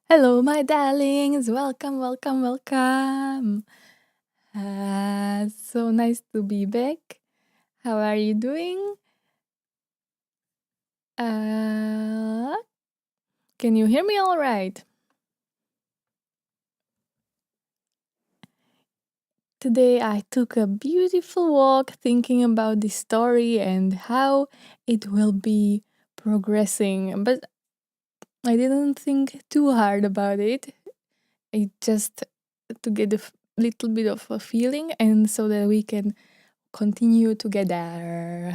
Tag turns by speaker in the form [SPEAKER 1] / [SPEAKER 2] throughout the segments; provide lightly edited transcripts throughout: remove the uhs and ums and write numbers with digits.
[SPEAKER 1] Hello, my darlings. Welcome, welcome, welcome. So nice to be back. How are you doing? Uh, can you hear me all right? Today I took a beautiful walk thinking about this story and how it will be progressing. But I didn't think too hard about it. It just to get a little bit of a feeling and so that we can continue together.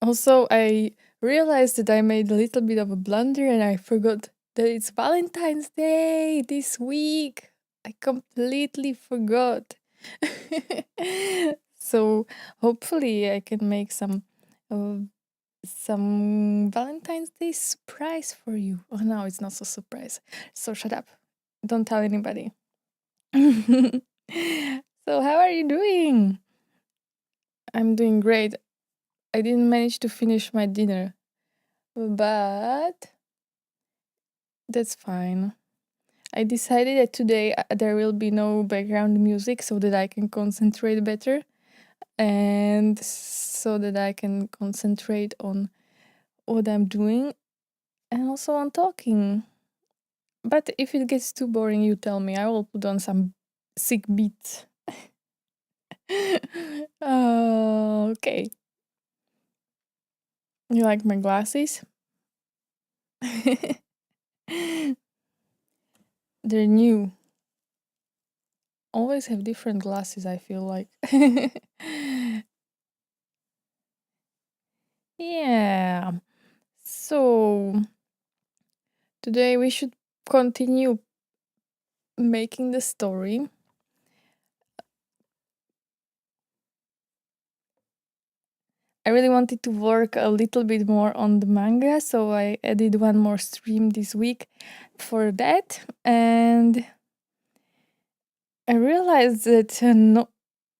[SPEAKER 1] Also, I realized that I made a little bit of a blunder and I forgot that it's Valentine's Day this week. I completely forgot. So hopefully I can make uh, some Valentine's Day surprise for you. Oh no, it's not so surprise. So shut up. Don't tell anybody. So how are you doing? I'm doing great. I didn't manage to finish my dinner, but that's fine. I decided that today there will be no background music so that I can concentrate better and so that I can concentrate on what I'm doing and also on talking. But if it gets too boring, you tell me. I will put on some sick beats. Okay. You like my glasses? They're new. Always have different glasses, I feel like. Yeah. So today we should continue making the story. I really wanted to work a little bit more on the manga, so I added one more stream this week for that. And I realized that no,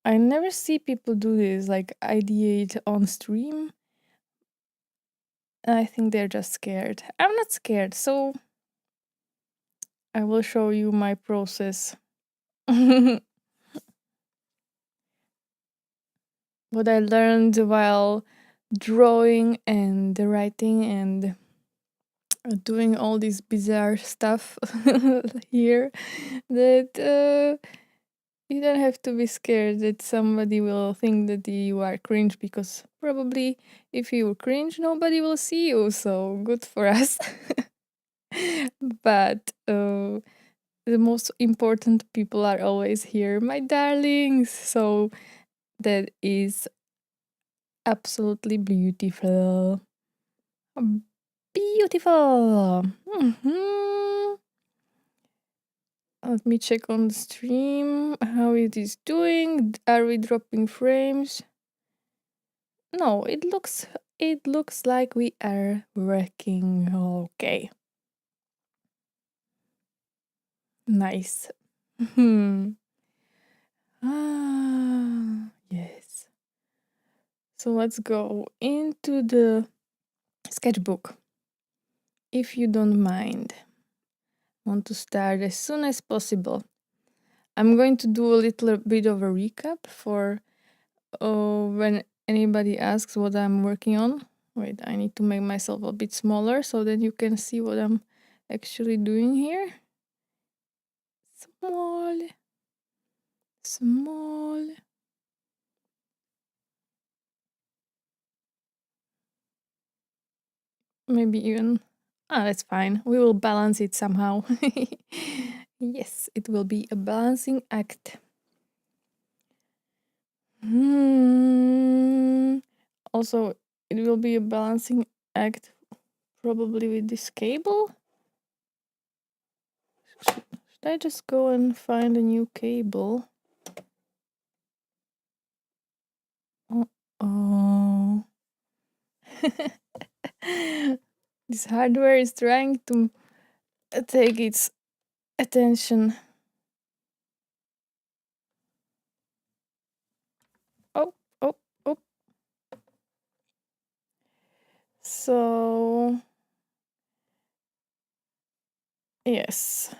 [SPEAKER 1] I never see people do this, like ideate on stream. I think they're just scared. I'm not scared, so I will show you my process. What I learned while drawing and writing and doing all this bizarre stuff here that you don't have to be scared that somebody will think that you are cringe because probably if you cringe nobody will see you, so good for us. But the most important people are always here, my darlings, so that is absolutely beautiful. Beautiful. Let me check on the stream how it is doing. Are we dropping frames? No, it looks like we are working okay. Nice. Yes. So let's go into the sketchbook. If you don't mind. Want to start as soon as possible. I'm going to do a little bit of a recap for when anybody asks what I'm working on. Wait, I need to make myself a bit smaller so that you can see what I'm actually doing here. Small, small. Maybe even. Ah, that's fine. We will balance it somehow. Yes, it will be a balancing act. Also, it will be a balancing act probably with this cable. Should I just go and find a new cable? Oh. This hardware is trying to take its attention. Oh, oh, oh. So Yes.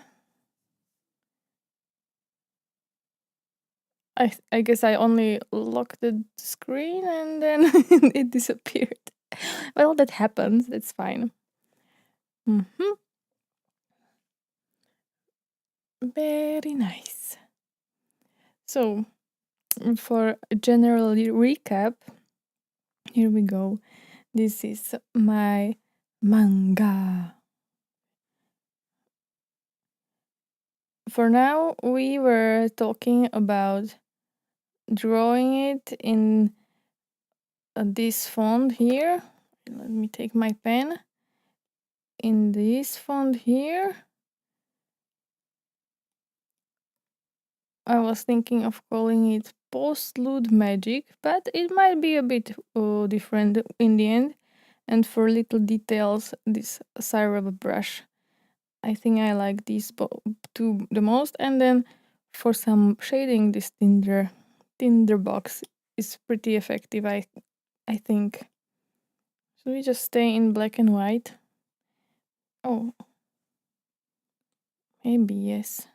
[SPEAKER 1] I guess I only locked the screen and then it disappeared. Well, that happens. That's fine. Hmm. Very nice. So, for a general recap, here we go. This is my manga. For now, we were talking about drawing it in this font here. Let me take my pen. In this font here, I was thinking of calling it postlude magic, but it might be a bit different in the end. And for little details, this syrup brush. I think I like these two the most. And then for some shading, this Tinder box is pretty effective. I think. Should we just stay in black and white? Oh, maybe yes.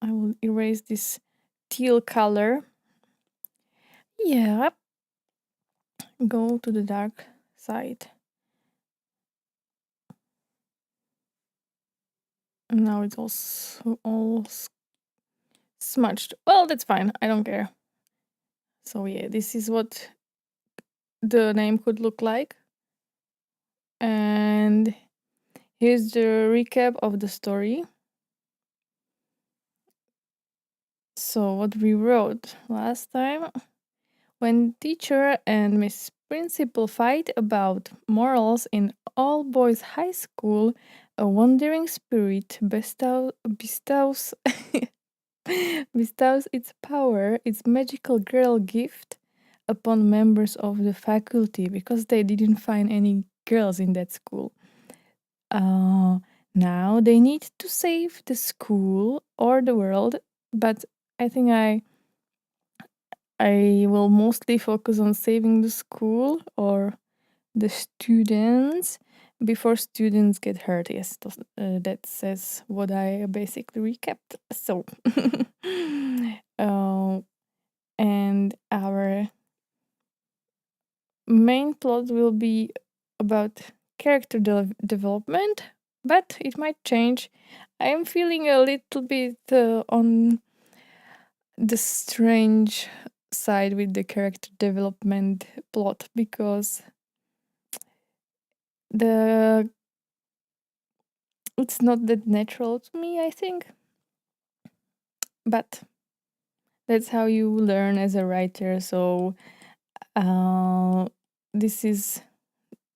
[SPEAKER 1] I will erase this teal color. Yeah, go to the dark side. And now it's also all smudged. Well, that's fine. I don't care. So yeah, this is what the name could look like. And here's the recap of the story. So what we wrote last time, when teacher and Miss Principal fight about morals in all boys high school, a wandering spirit bestows bestows its power, its magical girl gift, upon members of the faculty because they didn't find any girls in that school. Uh, Now they need to save the school or the world, but I think I will mostly focus on saving the school or the students before students get hurt. Yes, that says what I basically recapped. So, uh, and our main plot will be about character development, but it might change. I am feeling a little bit on the strange side with the character development plot because the it's not that natural to me, I think. But that's how you learn as a writer. So uh, this is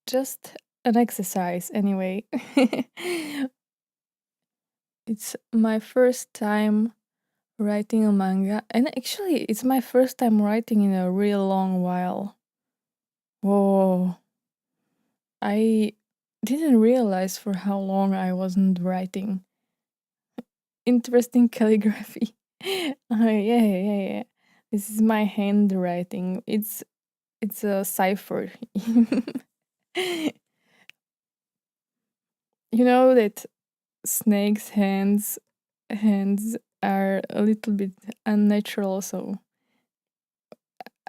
[SPEAKER 1] just an exercise anyway. It's my first time writing a manga, and actually, it's my first time writing in a real long while. Whoa. I didn't realize for how long I wasn't writing. Interesting calligraphy. Yeah. This is my handwriting. It's a cipher. You know that snakes' hands are a little bit unnatural, so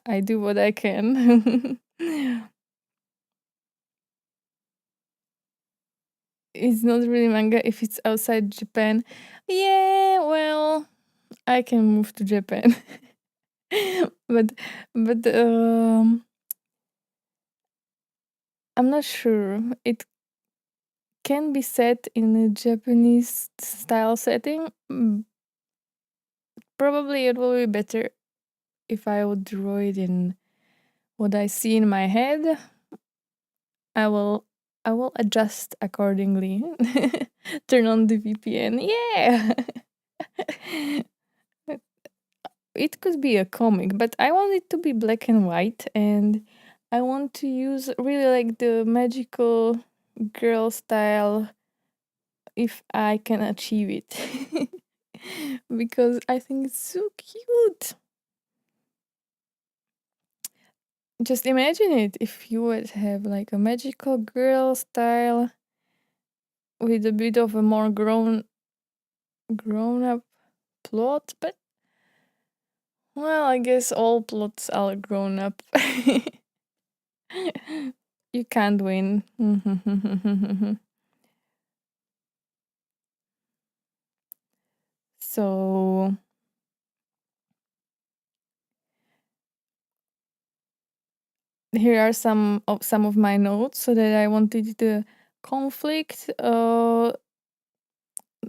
[SPEAKER 1] I do what I can. It's not really manga if it's outside Japan. Yeah, well, I can move to Japan. but but I'm not sure. It can be set in a Japanese style setting. Probably it will be better if I would draw it in what I see in my head. I will I will adjust accordingly. Turn on the VPN. Yeah. It could be a comic, but I want it to be black and white, and I want to use really like the magical girl style if I can achieve it. Because I think it's so cute. Just imagine it if you would have like a magical girl style with a bit of a more grown up plot, but well, I guess all plots are grown up. You can't win. So here are some of my notes so that I wanted the conflict.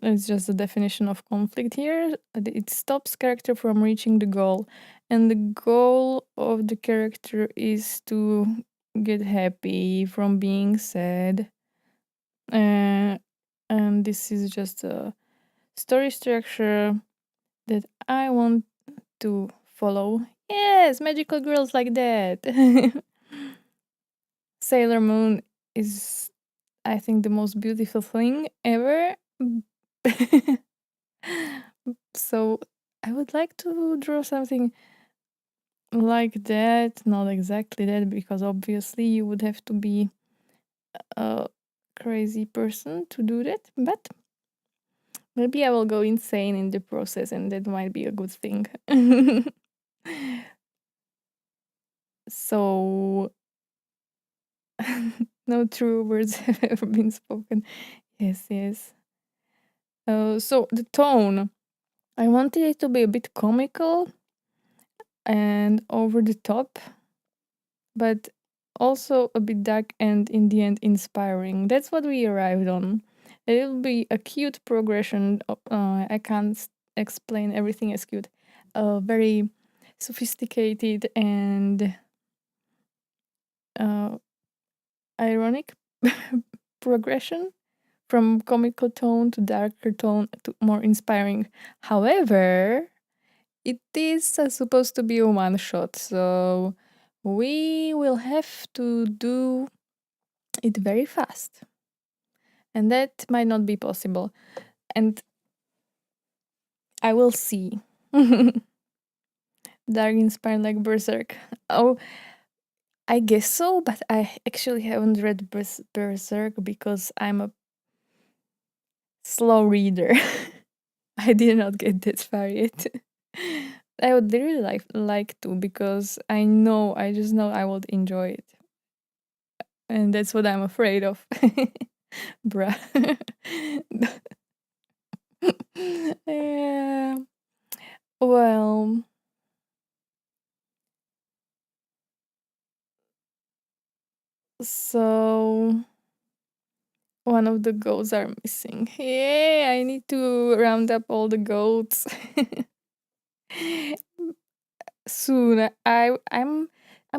[SPEAKER 1] It's just the definition of conflict here. It stops character from reaching the goal, and the goal of the character is to get happy from being sad. And this is just a story structure that I want to follow. Yes, magical girls like that. Sailor Moon is, I think, the most beautiful thing ever. So I would like to draw something like that. Not exactly that, because obviously you would have to be a crazy person to do that. But maybe I will go insane in the process, and that might be a good thing. So, no true words have ever been spoken. Yes, yes. So the tone, I wanted it to be a bit comical and over the top, but also a bit dark and in the end inspiring. That's what we arrived on. It will be a cute progression. I can't explain everything as cute. Very sophisticated and uh, ironic progression from comical tone to darker tone to more inspiring. However, it is supposed to be a one shot, so we will have to do it very fast. And that might not be possible. And I will see. Dark inspired like Berserk. Oh, I guess so, but I actually haven't read Berserk because I'm a slow reader. I did not get that far yet. I would really like to, because I just know I would enjoy it. And that's what I'm afraid of. Bruh. Yeah. Well, so one of the goats are missing. Yeah, I need to round up all the goats soon. I'm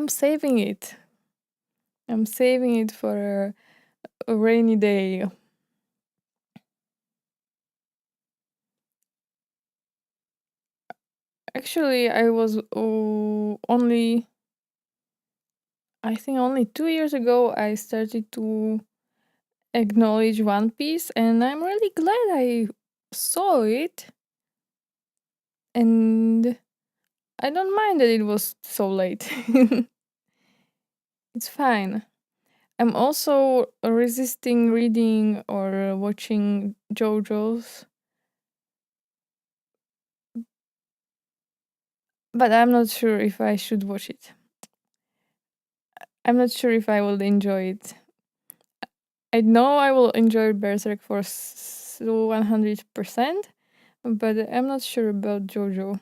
[SPEAKER 1] saving it. I'm saving it for a rainy day. Actually, I was only, I think only 2 years ago I started to acknowledge One Piece, and I'm really glad I saw it. And I don't mind that it was so late. It's fine. I'm also resisting reading or watching JoJo's, but I'm not sure if I should watch it. I'm not sure if I will enjoy it. I know I will enjoy Berserk for 100%, but I'm not sure about JoJo.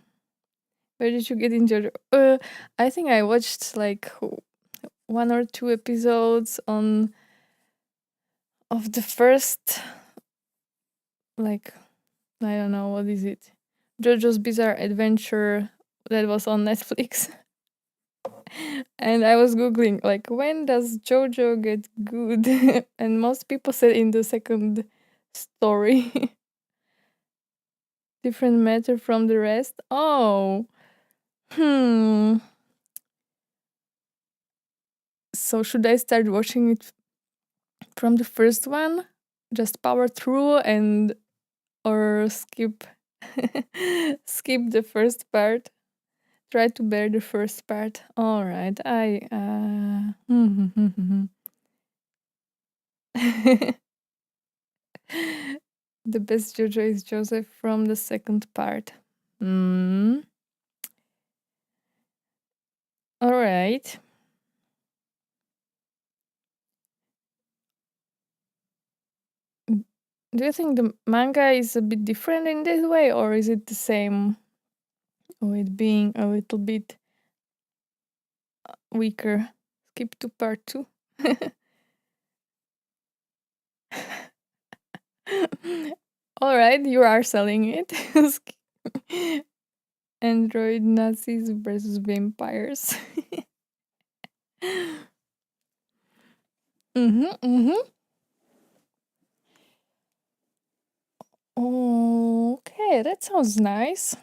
[SPEAKER 1] Where did you get in JoJo? I think I watched like one or two episodes on of the first, like, I don't know what is it, JoJo's Bizarre Adventure that was on Netflix. And I was googling like, when does JoJo get good? And most people said in the second story. Different matter from the rest. Oh, hmm. So should I start watching it from the first one? Just power through and or skip the first part? Try to bear the first part. All right. The best JoJo is Joseph from the second part. Mm. All right. Do you think the manga is a bit different in this way, or is it the same with being a little bit weaker? Skip to part 2. All right, you are selling it. Android Nazis versus vampires. Mm-hmm. Okay, that sounds nice.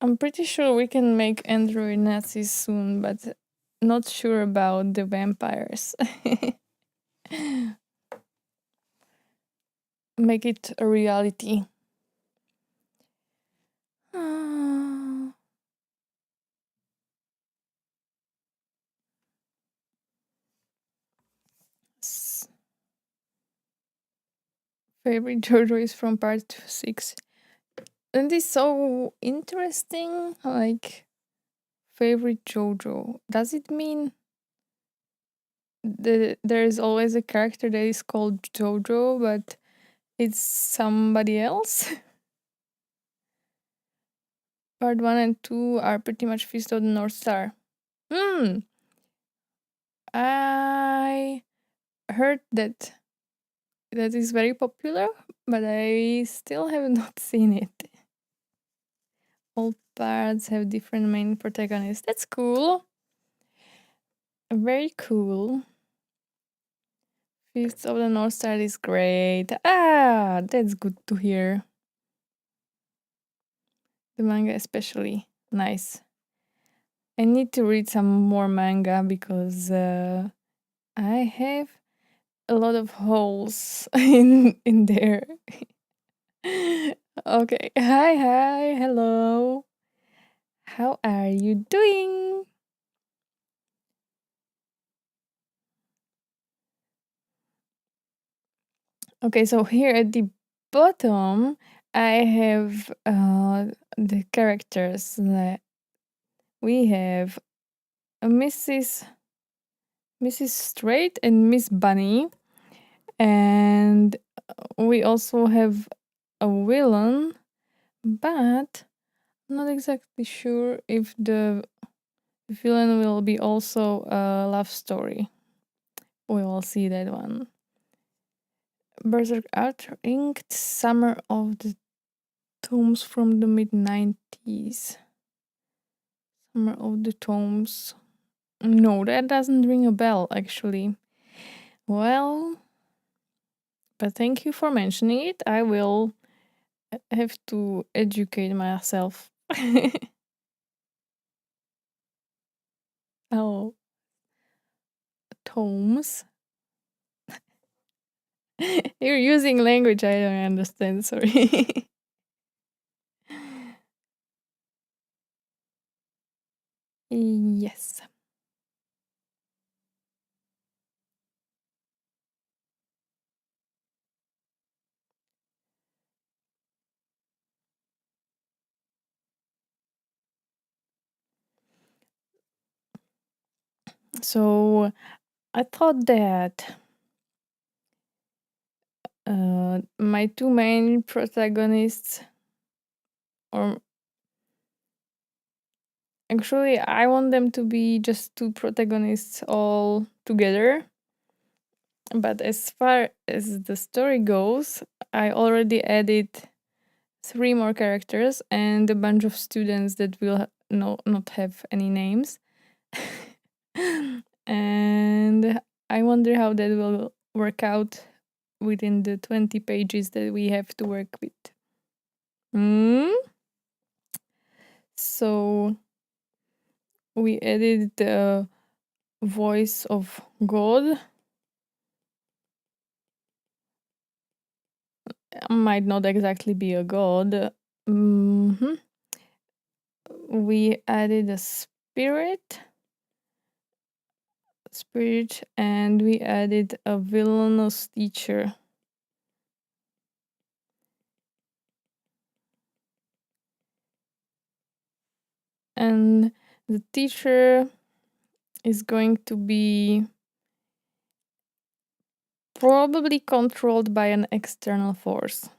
[SPEAKER 1] I'm pretty sure we can make Android Nazis soon, but not sure about the vampires. Make it a reality. Favorite JoJo is from part 6. And it's so interesting. Like, favorite JoJo. Does it mean there is always a character that is called JoJo, but it's somebody else? Part 1 and 2 are pretty much Fist of the North Star. I heard that is very popular, but I still have not seen it. All parts have different main protagonists. That's cool. Very cool. Fist of the North Star is great. Ah, that's good to hear. The manga especially. Nice. I need to read some more manga because I have a lot of holes in there. Okay. Hi. Hello. How are you doing? Okay, so here at the bottom, I have the characters that we have Mrs. Straight and Miss Bunny, and we also have a villain, but I'm not exactly sure if the villain will be also a love story. We will see that one. Berserk Art Inked Summer of the Tomes from the mid-90s. Summer of the Tomes. No, that doesn't ring a bell, actually. Well, but thank you for mentioning it. I will have to educate myself. Oh, tomes. You're using language I don't understand, sorry. Yes. So I thought that my two main protagonists, or actually, I want them to be just two protagonists all together. But as far as the story goes, I already added 3 more characters and a bunch of students that will not have any names. And I wonder how that will work out within the 20 pages that we have to work with. So we added the voice of God. Might not exactly be a god. We added a spirit spirit, and we added a villainous teacher. And the teacher is going to be probably controlled by an external force.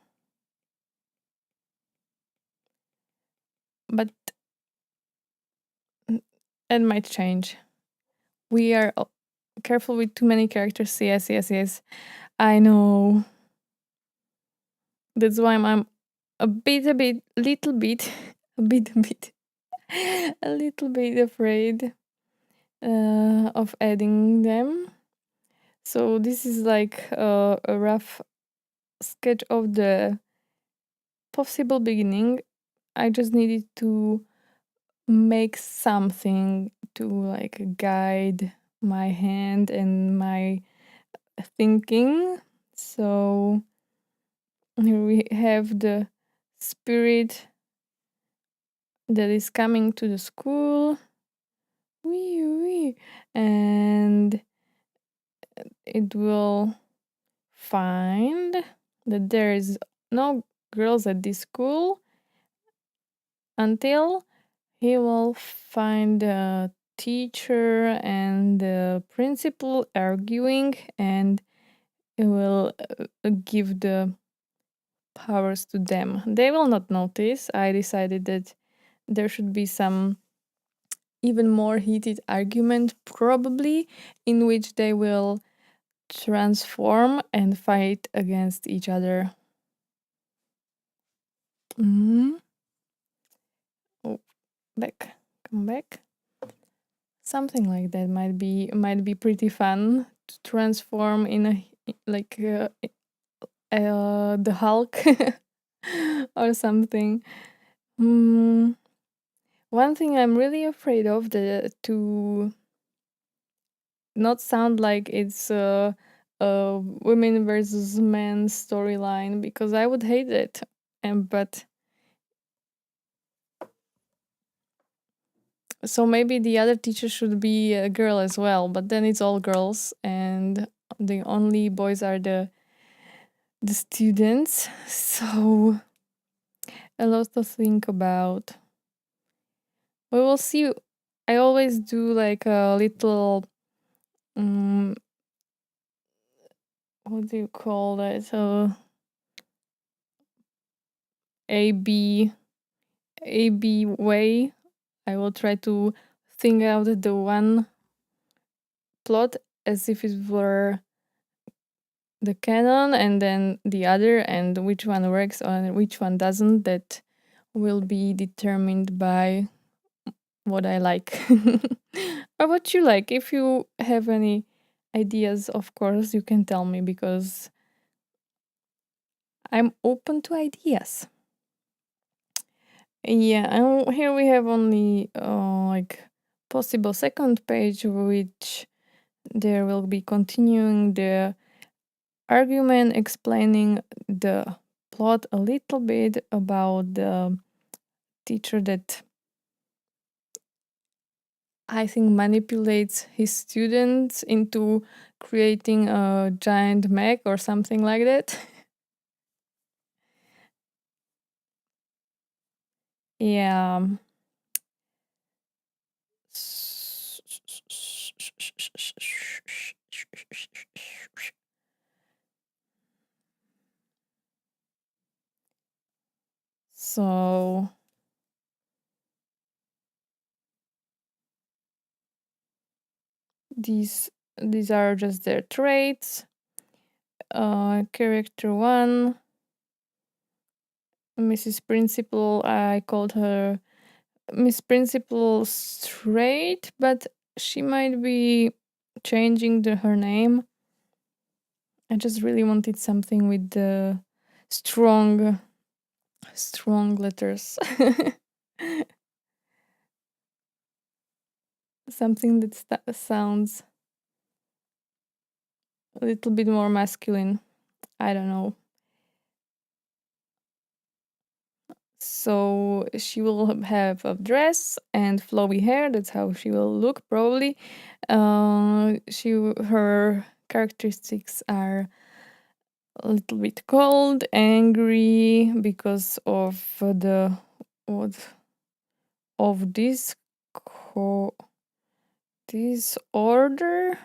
[SPEAKER 1] But it might change. We are careful with too many characters. Yes, yes, yes. I know. That's why I'm a little bit, a bit, a little bit afraid of adding them. So this is like a rough sketch of the possible beginning. I just needed to make something to like guide my hand and my thinking. So here we have the spirit that is coming to the school. Wee wee. And it will find that there is no girls at this school until he will find a teacher and the principal arguing, and it will give the powers to them. They will not notice. I decided that there should be some even more heated argument, probably, in which they will transform and fight against each other. Mm. Oh, back, come back. Something like that might be pretty fun to transform in a like the Hulk or something. One thing I'm really afraid of to not sound like it's a women versus men storyline, because I would hate it. And but so maybe the other teacher should be a girl as well, but then it's all girls and the only boys are the students. So a lot to think about. We will see. I always do like a little what do you call that? So AB AB way. I will try to think out the one plot as if it were the canon, and then the other, and which one works and which one doesn't. That will be determined by what I like or what you like. If you have any ideas, of course, you can tell me, because I'm open to ideas. Yeah, and here we have only like possible second page, which there will be continuing the argument, explaining the plot a little bit about the teacher that I think manipulates his students into creating a giant mech or something like that. Yeah. So these are just their traits. Character 1, Mrs. Principal, I called her Miss Principal straight, but she might be changing her name. I just really wanted something with the strong letters. Something that sounds a little bit more masculine. I don't know. So she will have a dress and flowy hair. That's how she will look, probably. Her characteristics are a little bit cold, angry because of the what of disorder.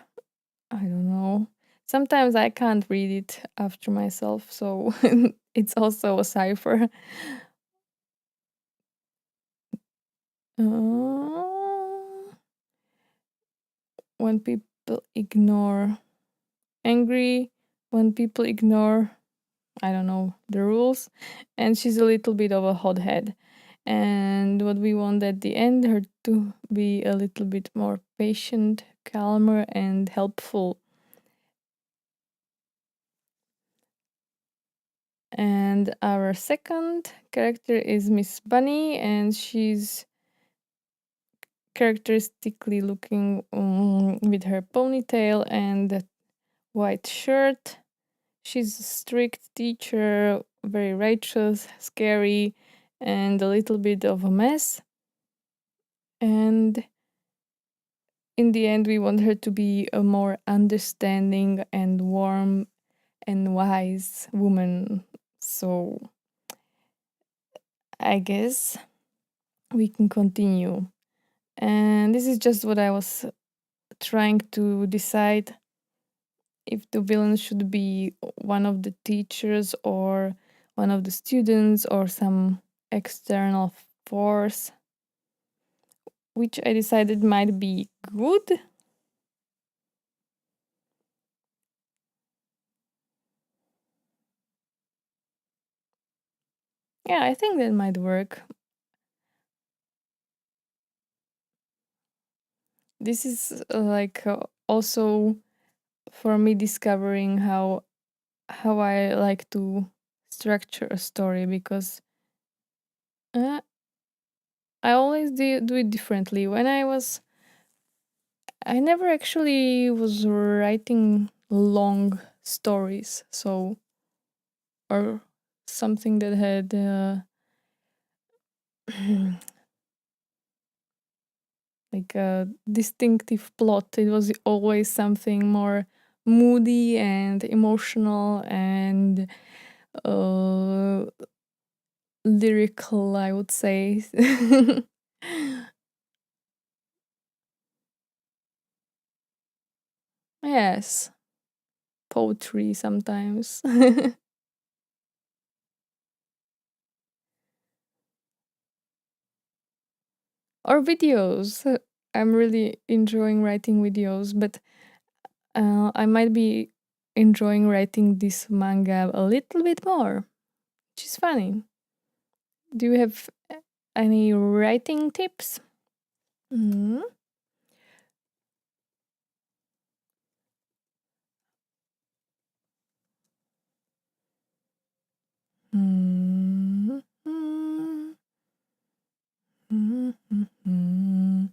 [SPEAKER 1] I don't know. Sometimes I can't read it after myself, so it's also a cipher. Uh, when people ignore angry, when people ignore, I don't know, the rules, and she's a little bit of a hothead. And what we want at the end, her to be a little bit more patient, calmer, and helpful. And our second character is Miss Bunny, and she's characteristically looking with her ponytail and that white shirt. She's a strict teacher, very righteous, scary, and a little bit of a mess. And in the end, we want her to be a more understanding and warm and wise woman. So I guess we can continue. And this is just what I was trying to decide if the villain should be one of the teachers or one of the students or some external force, which I decided might be good. Yeah, I think that might work. This is also for me discovering how I like to structure a story because uh, I always do it differently. I never actually was writing long stories, so or something that had like a distinctive plot. It was always something more moody and emotional and uh, lyrical, I would say. Yes, poetry sometimes. Or videos. I'm really enjoying writing videos, but I might be enjoying writing this manga a little bit more, which is funny. Do you have any writing tips? Mm-hmm. Mm-hmm. Mm-hmm.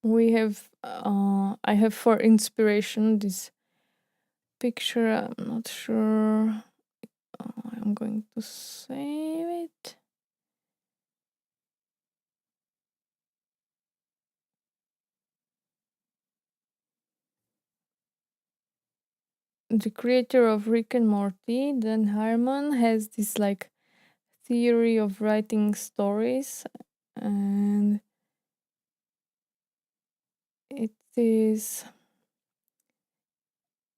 [SPEAKER 1] We have, I have for inspiration this picture. I'm not sure. I'm going to save it. The creator of Rick and Morty, Dan Harmon, has this like theory of writing stories, and it is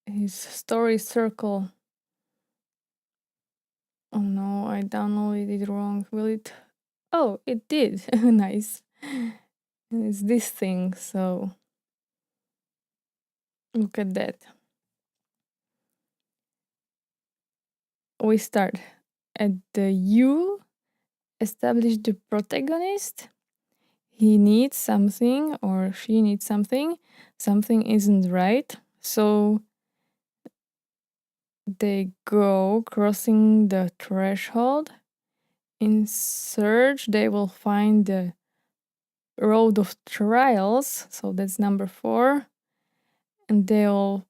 [SPEAKER 1] his story circle. Oh no, I downloaded it wrong. Will it? Oh, it did. Nice. It's this thing, so look at that. We start at the U, establish the protagonist. He needs something or she needs something. Something isn't right. So they go crossing the threshold. In search, they will find the road of trials. So that's number 4. And they'll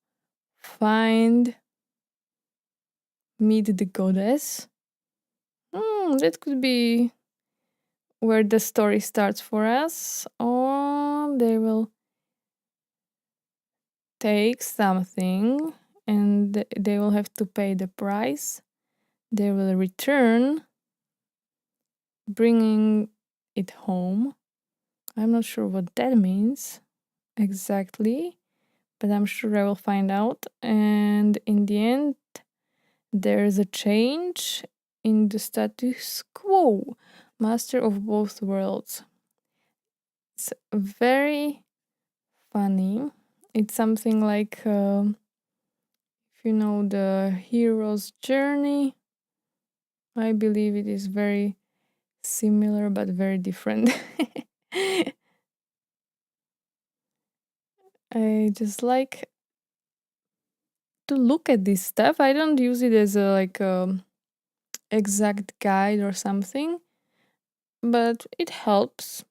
[SPEAKER 1] find meet the goddess. That could be where the story starts for us. Or they will take something and they will have to pay the price. They will return, bringing it home. I'm not sure what that means exactly, but I'm sure I will find out. And in the end, there's a change in the status quo, master of both worlds. It's very funny. It's something like, if you know the hero's journey, I believe it is very similar but very different. I just like to look at this stuff. I don't use it as a like exact guide or something, but it helps.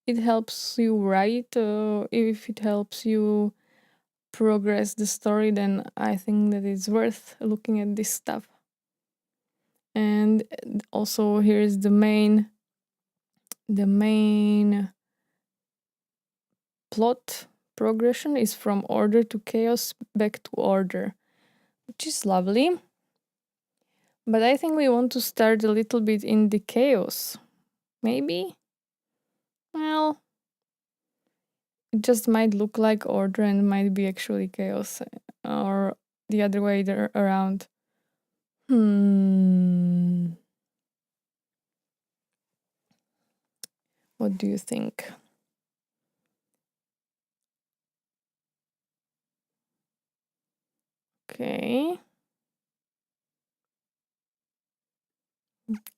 [SPEAKER 1] It helps you write. If it helps you progress the story, then I think that it's worth looking at this stuff. And also, here's the main plot progression is from order to chaos back to order, which is lovely. But I think we want to start a little bit in the chaos. Maybe? Well, it just might look like order and might be actually chaos, or the other way around. What do you think? Okay.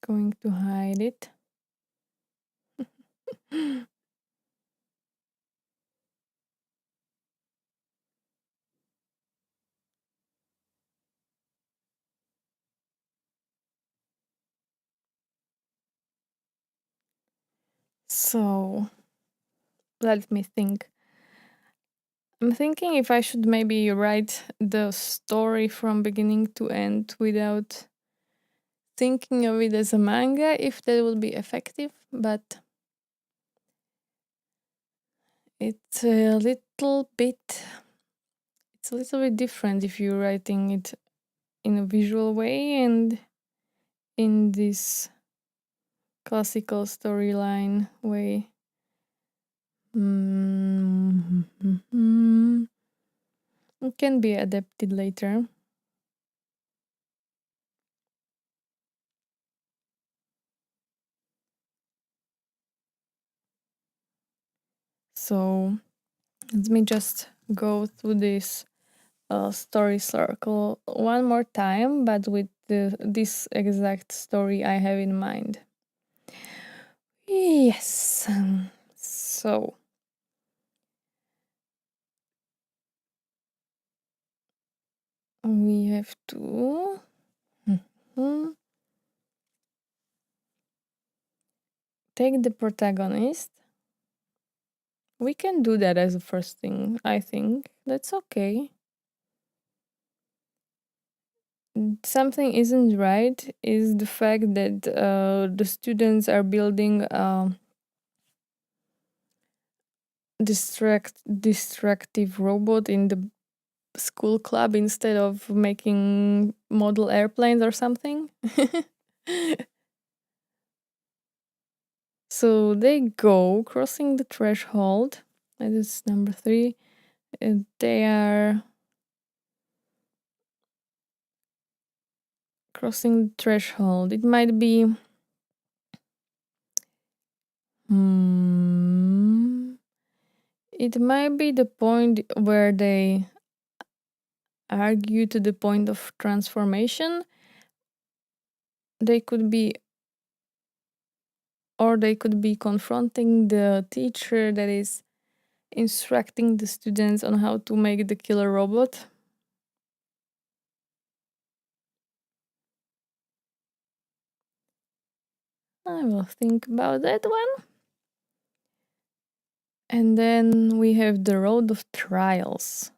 [SPEAKER 1] Going to hide it. So, let me think. I'm thinking if I should maybe write the story from beginning to end without thinking of it as a manga, if that will be effective, but it's a little bit different if you're writing it in a visual way and in this classical storyline way. It can be adapted later. So let me just go through this story circle one more time, but with this exact story I have in mind. Yes. So we have to take the protagonist. We can do that as a first thing, I think. That's okay. Something isn't right is the fact that the students are building a destructive robot in the school club instead of making model airplanes or something. So they go crossing the threshold. That is number 3. They are crossing the threshold. It might be it might be the point where they argue to the point of transformation. They could be, or they could be confronting the teacher that is instructing the students on how to make the killer robot. I will think about that one. And then we have the road of trials.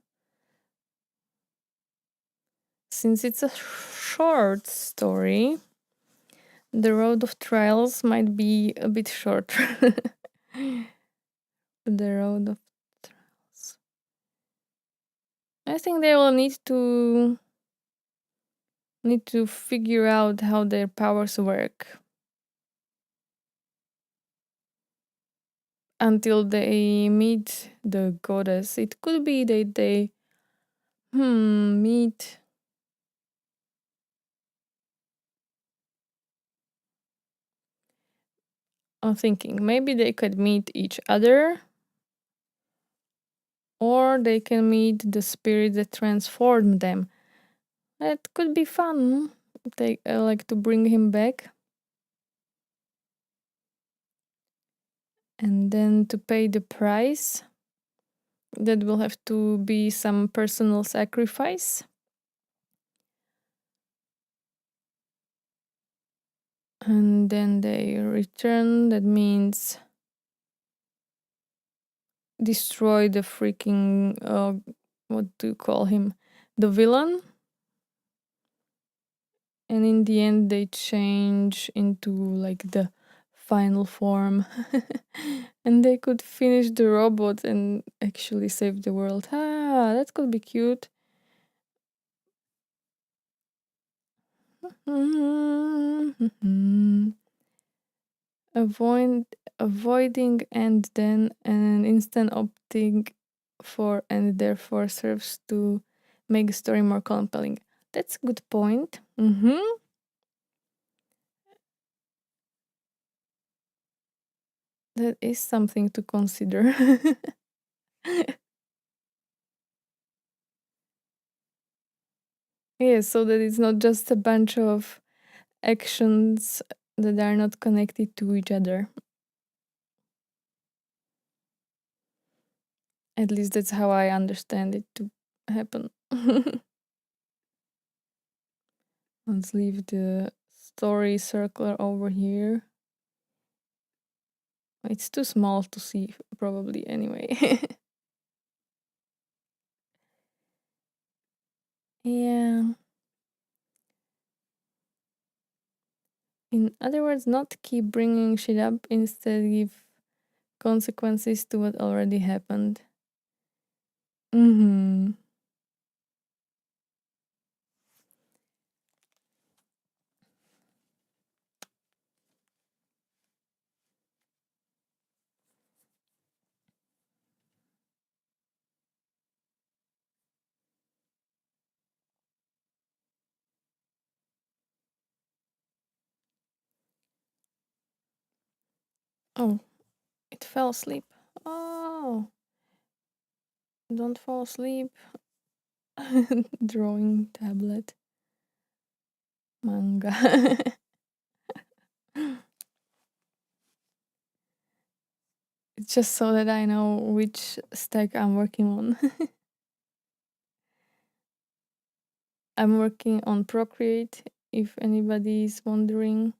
[SPEAKER 1] since it's a short story, the road of trials might be a bit shorter. The road of trials. I think they will need to figure out how their powers work until they meet the goddess. It could be that they meet. I'm thinking maybe they could meet each other, or they can meet the spirit that transformed them. That could be fun. They like to bring him back. And then to pay the price, that will have to be some personal sacrifice. And then they return. That means destroy the freaking what do you call him? The villain. And in the end they change into like the final form. And they could finish the robot and actually save the world. That could be cute. Avoiding and then an instant opting for and therefore serves to make the story more compelling. That's a good point. That is something to consider. Yeah, so that it's not just a bunch of actions that are not connected to each other. At least that's how I understand it to happen. Let's leave the story circular over here. It's too small to see, probably, anyway. Yeah. In other words, not keep bringing shit up, instead give consequences to what already happened. Mm-hmm. Oh, it fell asleep. Oh, don't fall asleep. Drawing tablet. Manga. It's just so that I know which stack I'm working on. I'm working on Procreate, if anybody is wondering.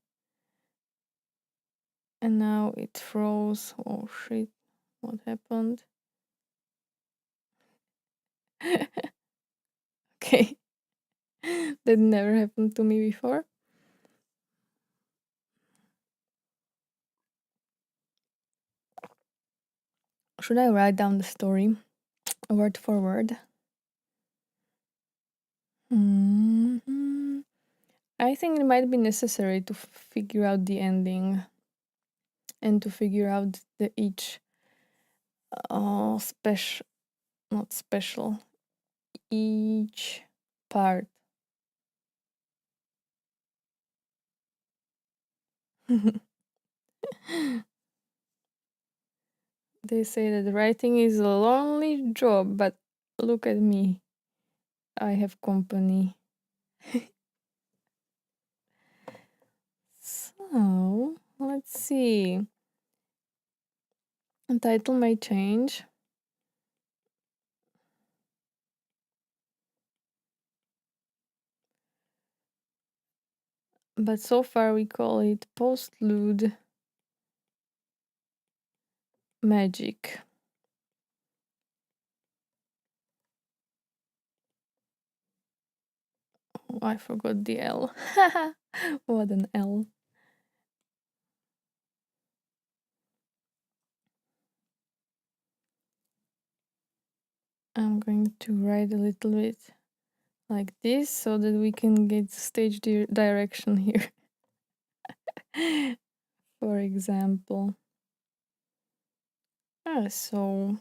[SPEAKER 1] And now it froze. Oh shit, what happened? Okay. That never happened to me before. Should I write down the story word for word? I think it might be necessary to figure out the ending and to figure out the each special, not special, each part. They say that writing is a lonely job, but look at me. I have company. So, let's see. The title may change. But so far we call it postlude magic. I forgot the L. What an L. I'm going to write a little bit like this so that we can get stage direction here. For example. So.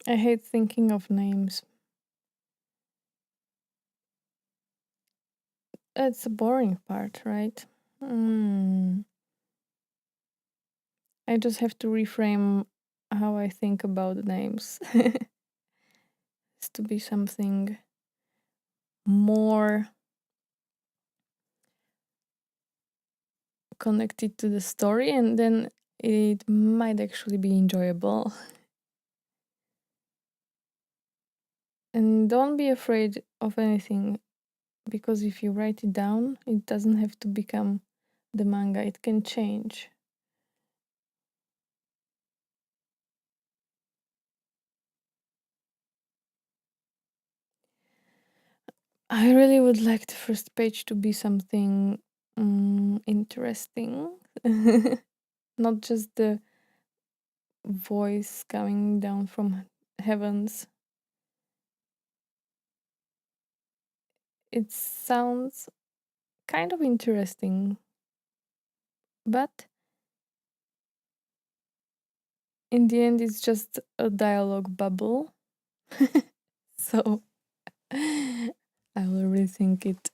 [SPEAKER 1] I hate thinking of names. That's the boring part, right? I just have to reframe how I think about names. It's to be something more connected to the story, and then it might actually be enjoyable. And don't be afraid of anything, because if you write it down, it doesn't have to become the manga, it can change. I really would like the first page to be something interesting. Not just the voice coming down from heavens. It sounds kind of interesting, but in the end, it's just a dialogue bubble. So I will rethink it.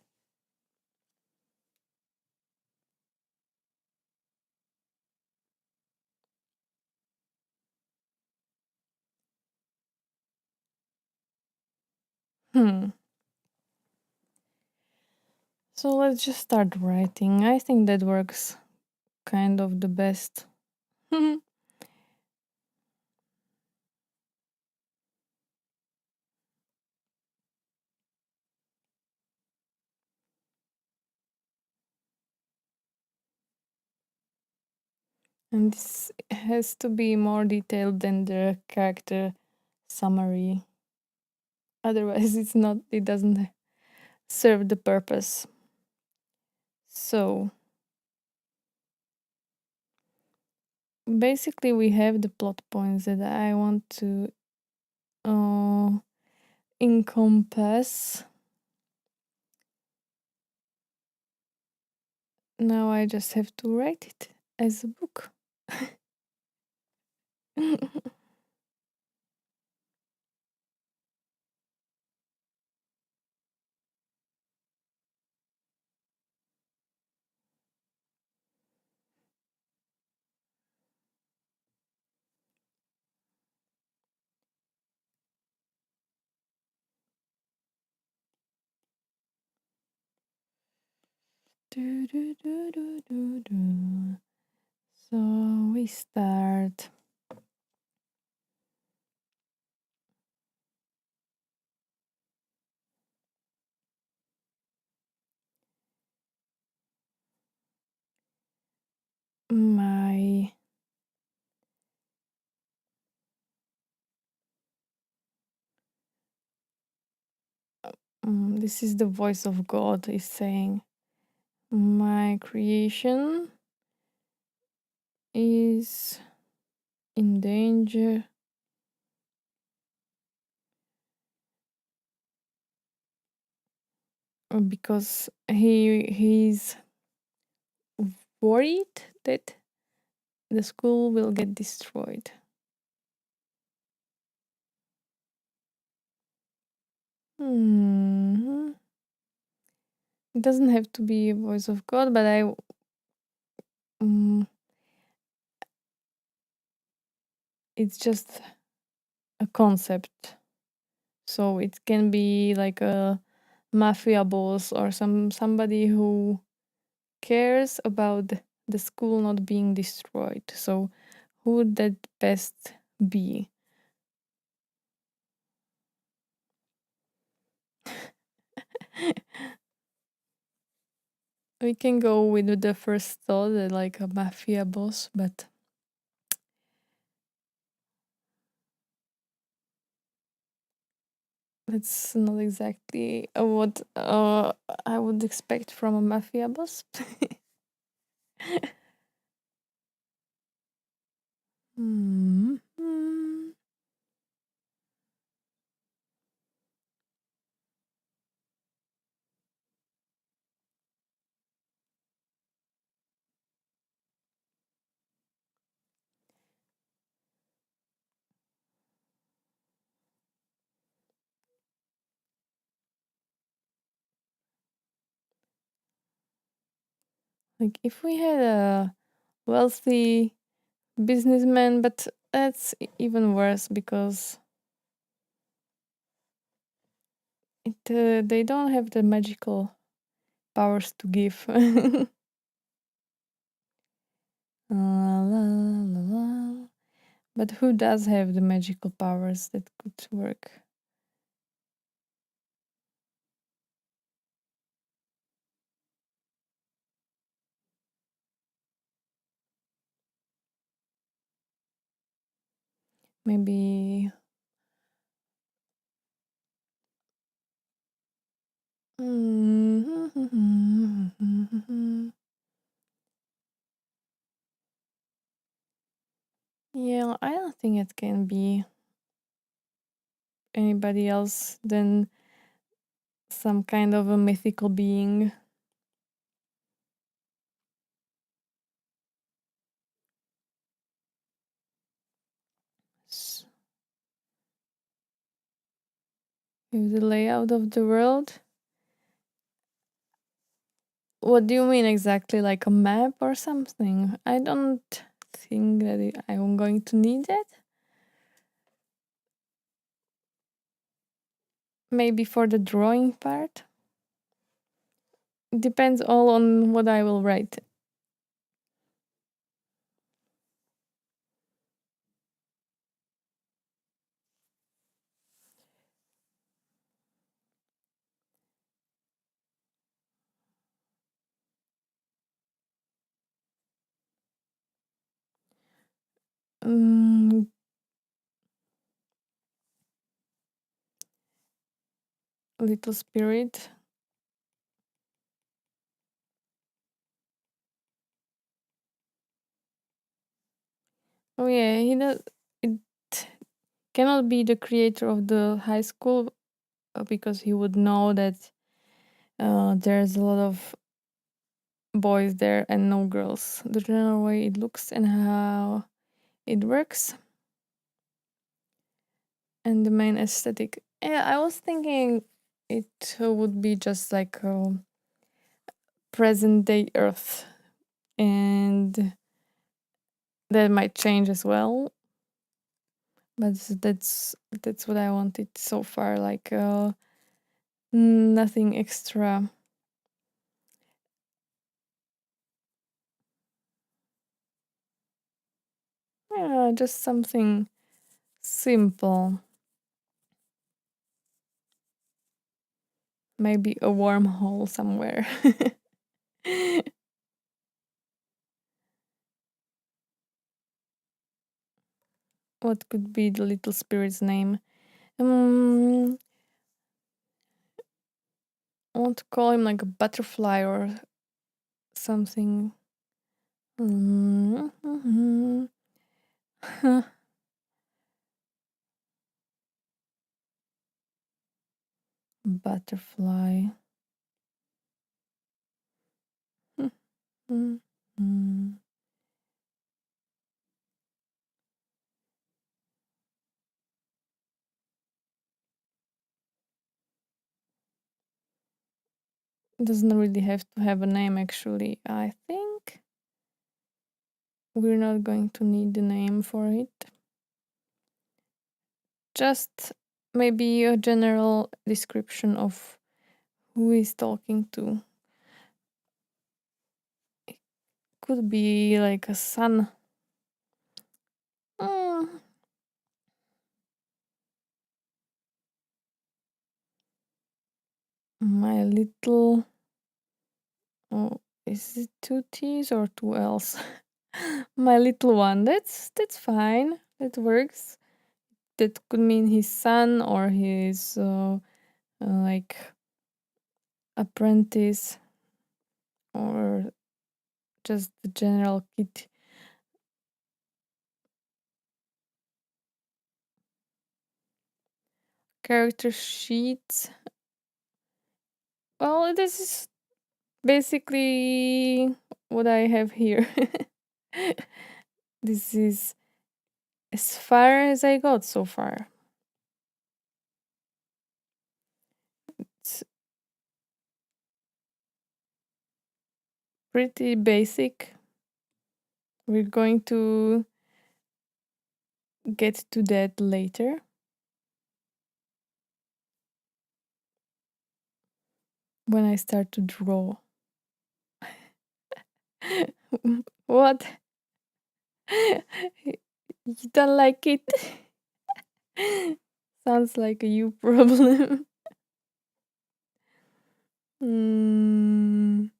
[SPEAKER 1] So let's just start writing. I think that works kind of the best. And this has to be more detailed than the character summary. Otherwise, it doesn't serve the purpose. So basically, we have the plot points that I want to encompass. Now I just have to write it as a book. So we start. My this is the voice of God is saying, my creation is in danger because he's worried that the school will get destroyed. It doesn't have to be a voice of God, but it's just a concept. So it can be like a mafia boss or somebody who cares about the school not being destroyed. So who would that best be? We can go with the first thought, like a mafia boss, but That's not exactly what I would expect from a mafia boss. Hmm. Like if we had a wealthy businessman, but that's even worse because they don't have the magical powers to give. La, la, la, la. But who does have the magical powers that could work? Maybe. Yeah, I don't think it can be anybody else than some kind of a mythical being. With the layout of the world. What do you mean exactly? Like a map or something? I don't think that I'm going to need it. Maybe for the drawing part. Depends all on what I will write. Mm, little spirit. Oh yeah, he does. It cannot be the creator of the high school because he would know that there's a lot of boys there and no girls. The general way it looks and how it works, and the main aesthetic. Yeah, I was thinking it would be just like present day Earth, and that might change as well. But that's what I wanted so far. Like nothing extra. Yeah, just something simple. Maybe a wormhole somewhere. What could be the little spirit's name? Um, I want to call him like a butterfly or something. Mm-hmm. Butterfly. Mm-hmm. Doesn't really have to have a name, actually. I think we're not going to need the name for it. Just maybe a general description of who he's talking to. It could be like a son. Mm, my little. Oh, is it two T's or two L's? My little one. That's fine. That works. that could mean his son or his like apprentice or just the general kid. Character sheets. Well, this is basically what I have here. This is as far as I got so far. It's pretty basic. We're going to get to that later. When I start to draw. What? You don't like it? Sounds like a you problem. Mm,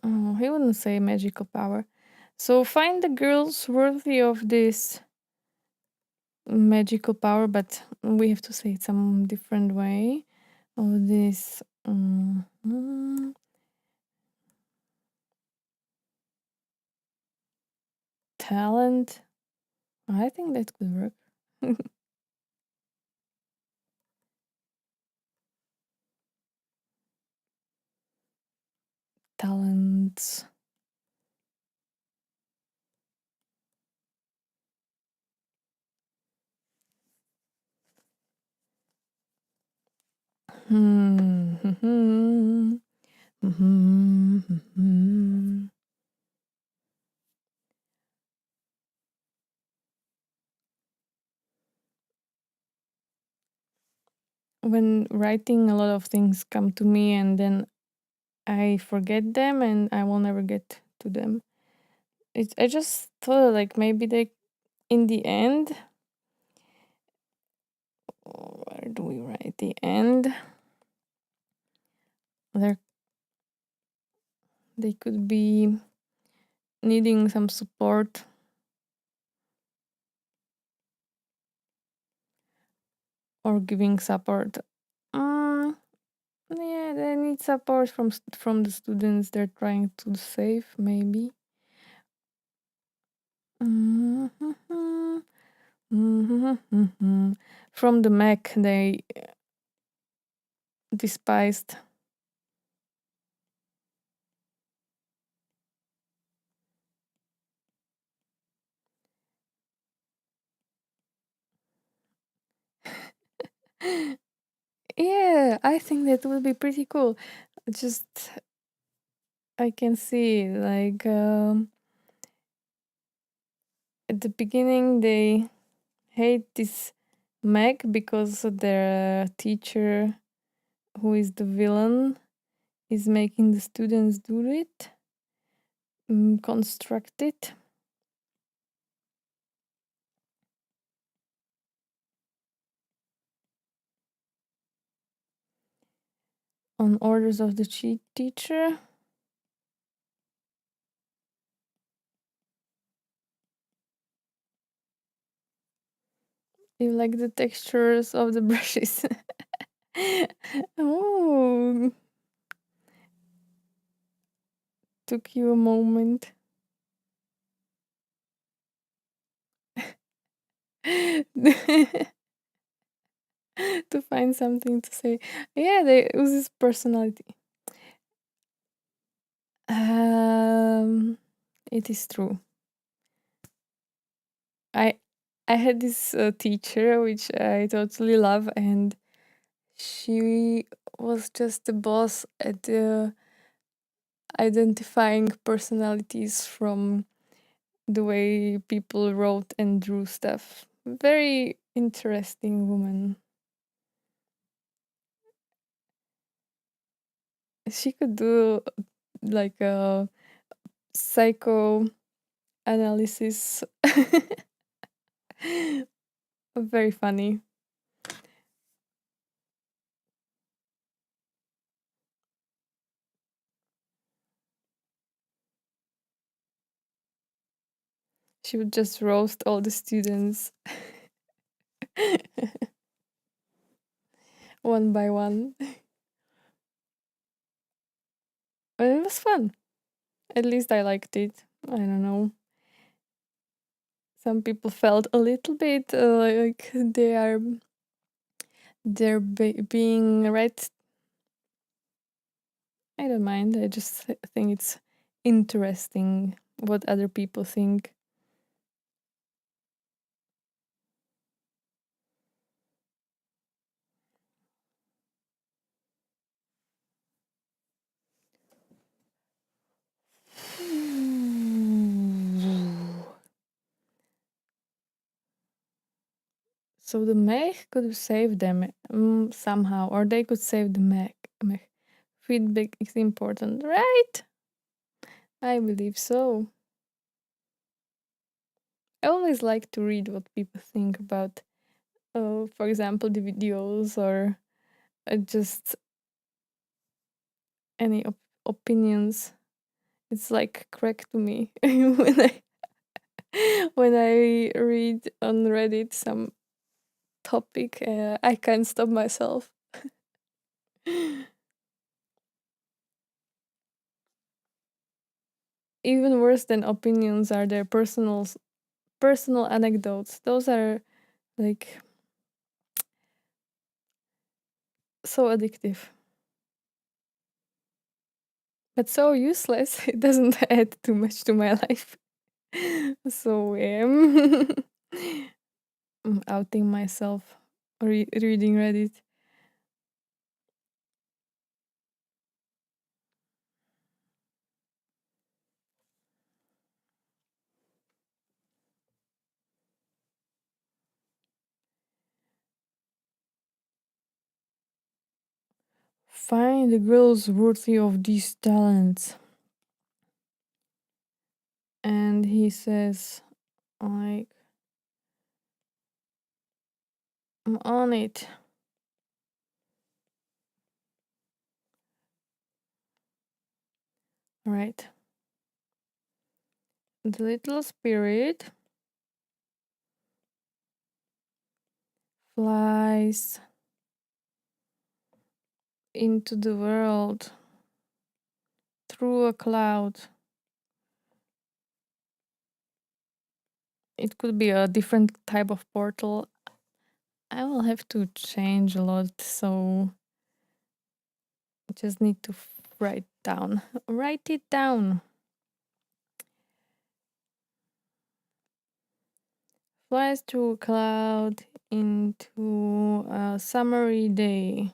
[SPEAKER 1] oh, he wouldn't say magical power. So find the girls worthy of this magical power, but we have to say it some different way. Of this talent. I think that could work. Talents. Hmm. When writing, a lot of things come to me and then I forget them and I will never get to them. I just thought like maybe they in the end. Where do we write the end? There, they could be needing some support or giving support. Yeah, they need support from the students they're trying to save, maybe. From the Mac, they despised. Yeah, I think that would be pretty cool. Just I can see like at the beginning they hate this Meg because their teacher, who is the villain, is making the students do it, construct it. On orders of the teacher. You like the textures of the brushes. Oh, took you a moment. To find something to say. Yeah, they use his personality. It is true. I I had this teacher which I totally love, and she was just the boss at the identifying personalities from the way people wrote and drew stuff. Very interesting woman. She could do like a psychoanalysis. Very funny. She would just roast all the students one by one. But it was fun. At least I liked it. I don't know. Some people felt a little bit like being read. I don't mind. I just think it's interesting what other people think. So the mech could save them somehow, or they could save the mech. Feedback is important, right? I believe so. I always like to read what people think about, for example, the videos or just any opinions. It's like crack to me when I read on Reddit some topic. I can't stop myself. Even worse than opinions are their personal anecdotes. Those are like so addictive, but so useless. It doesn't add too much to my life. So I'm outing myself. Reading Reddit. Find the girls worthy of these talents. And he says, like, I'm on it. Right. The little spirit flies into the world through a cloud. It could be a different type of portal. I will have to change a lot, so I just need to write it down. Flies through a cloud into a summery day.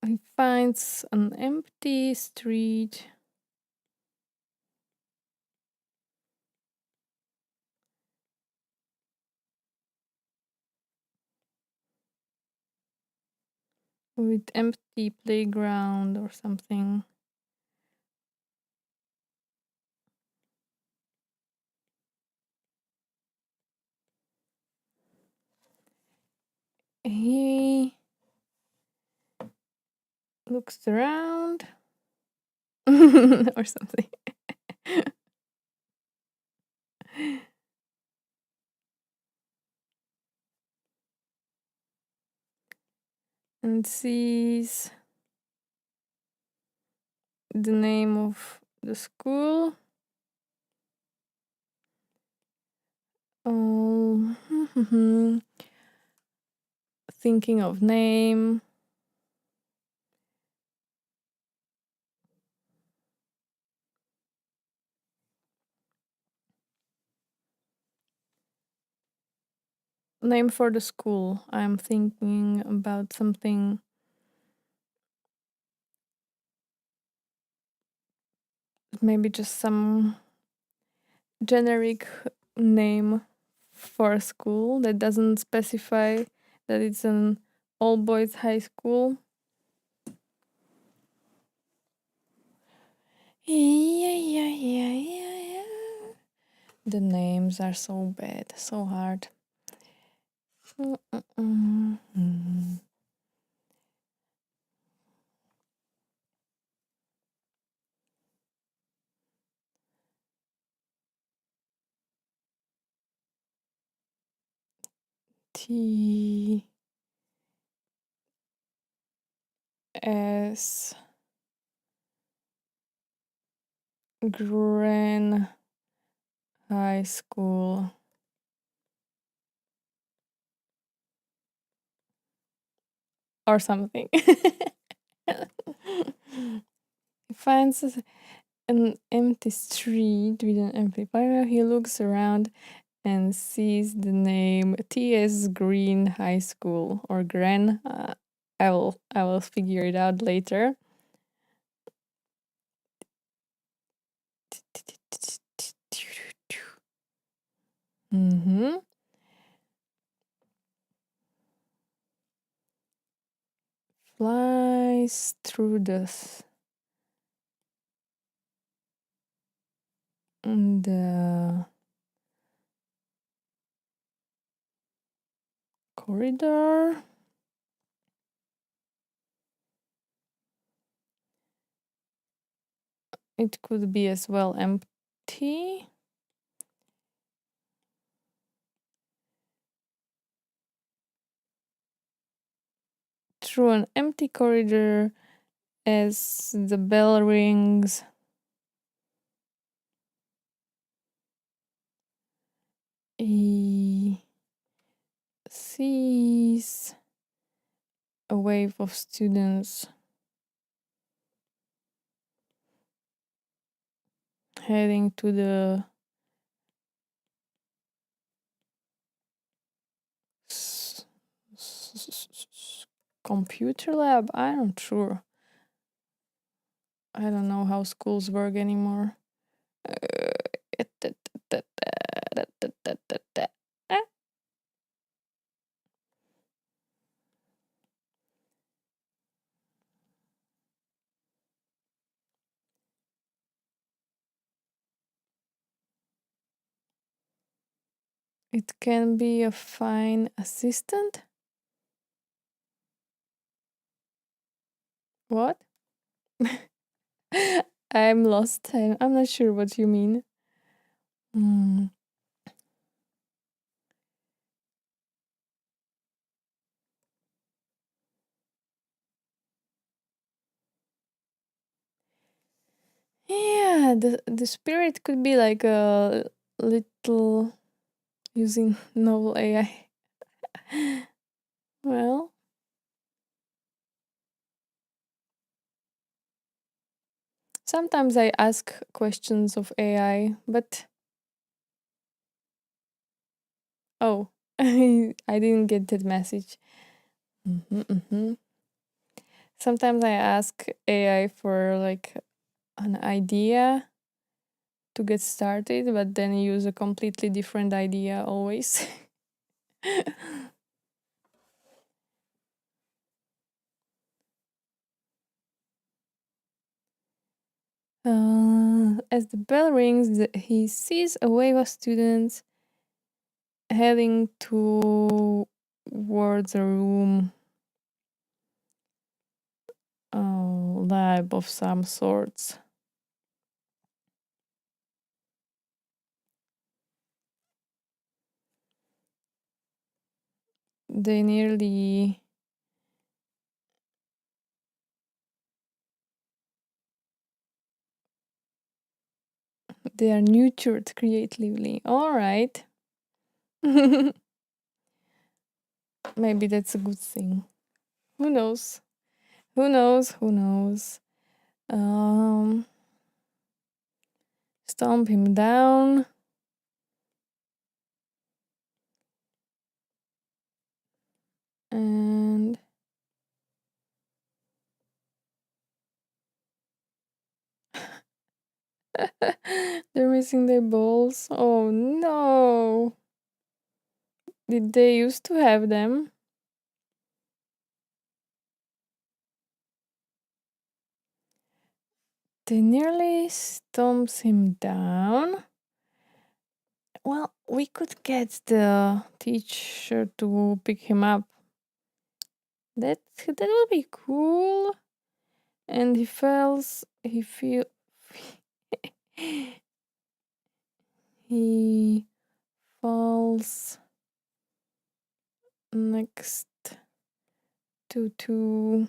[SPEAKER 1] He finds an empty street. With empty playground or something. He looks around or something. And sees the name of the school. Oh, thinking of name. Name for the school. I'm thinking about something maybe just some generic name for a school that doesn't specify that it's an all boys high school. Yeah. The names are so bad, so hard. T S Gran High School. Or something. He finds an empty street with an amplifier. He looks around and sees the name T.S. Green High School or Gran. I will figure it out later. Mm-hmm. Flies through the corridor. It could be as well empty. Through an empty corridor as the bell rings. He sees a wave of students heading to the computer lab. I'm not sure. I don't know how schools work anymore. It can be a fine assistant. What? I'm lost. I'm not sure what you mean. Yeah, the spirit could be like a little using novel AI. Well, sometimes I ask questions of AI, but oh, I didn't get that message. Sometimes I ask AI for like an idea to get started, but then use a completely different idea always. As the bell rings, he sees a wave of students heading towards a room, lab of some sorts. They nearly they are nurtured creatively. All right. Maybe that's a good thing. Who knows? Who knows? Who knows? Stomp him down. And They're missing their balls. Oh no. Did they used to have them? They nearly stomps him down. Well, we could get the teacher to pick him up. That would be cool. And he falls next to two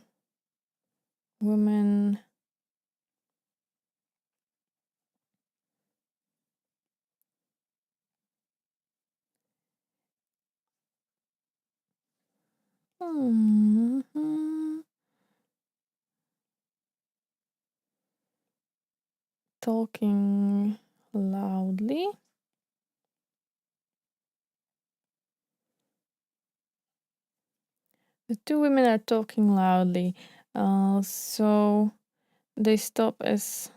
[SPEAKER 1] women. Mhm. Talking loudly. The two women are talking loudly. So they stop as.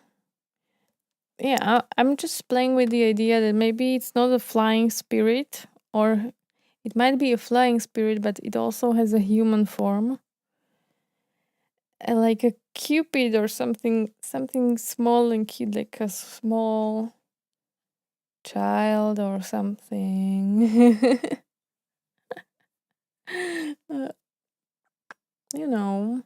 [SPEAKER 1] Yeah, I'm just playing with the idea that maybe it's not a flying spirit, or it might be a flying spirit, but it also has a human form. Like a cupid or something small and cute, like a small child or something. Uh, you know.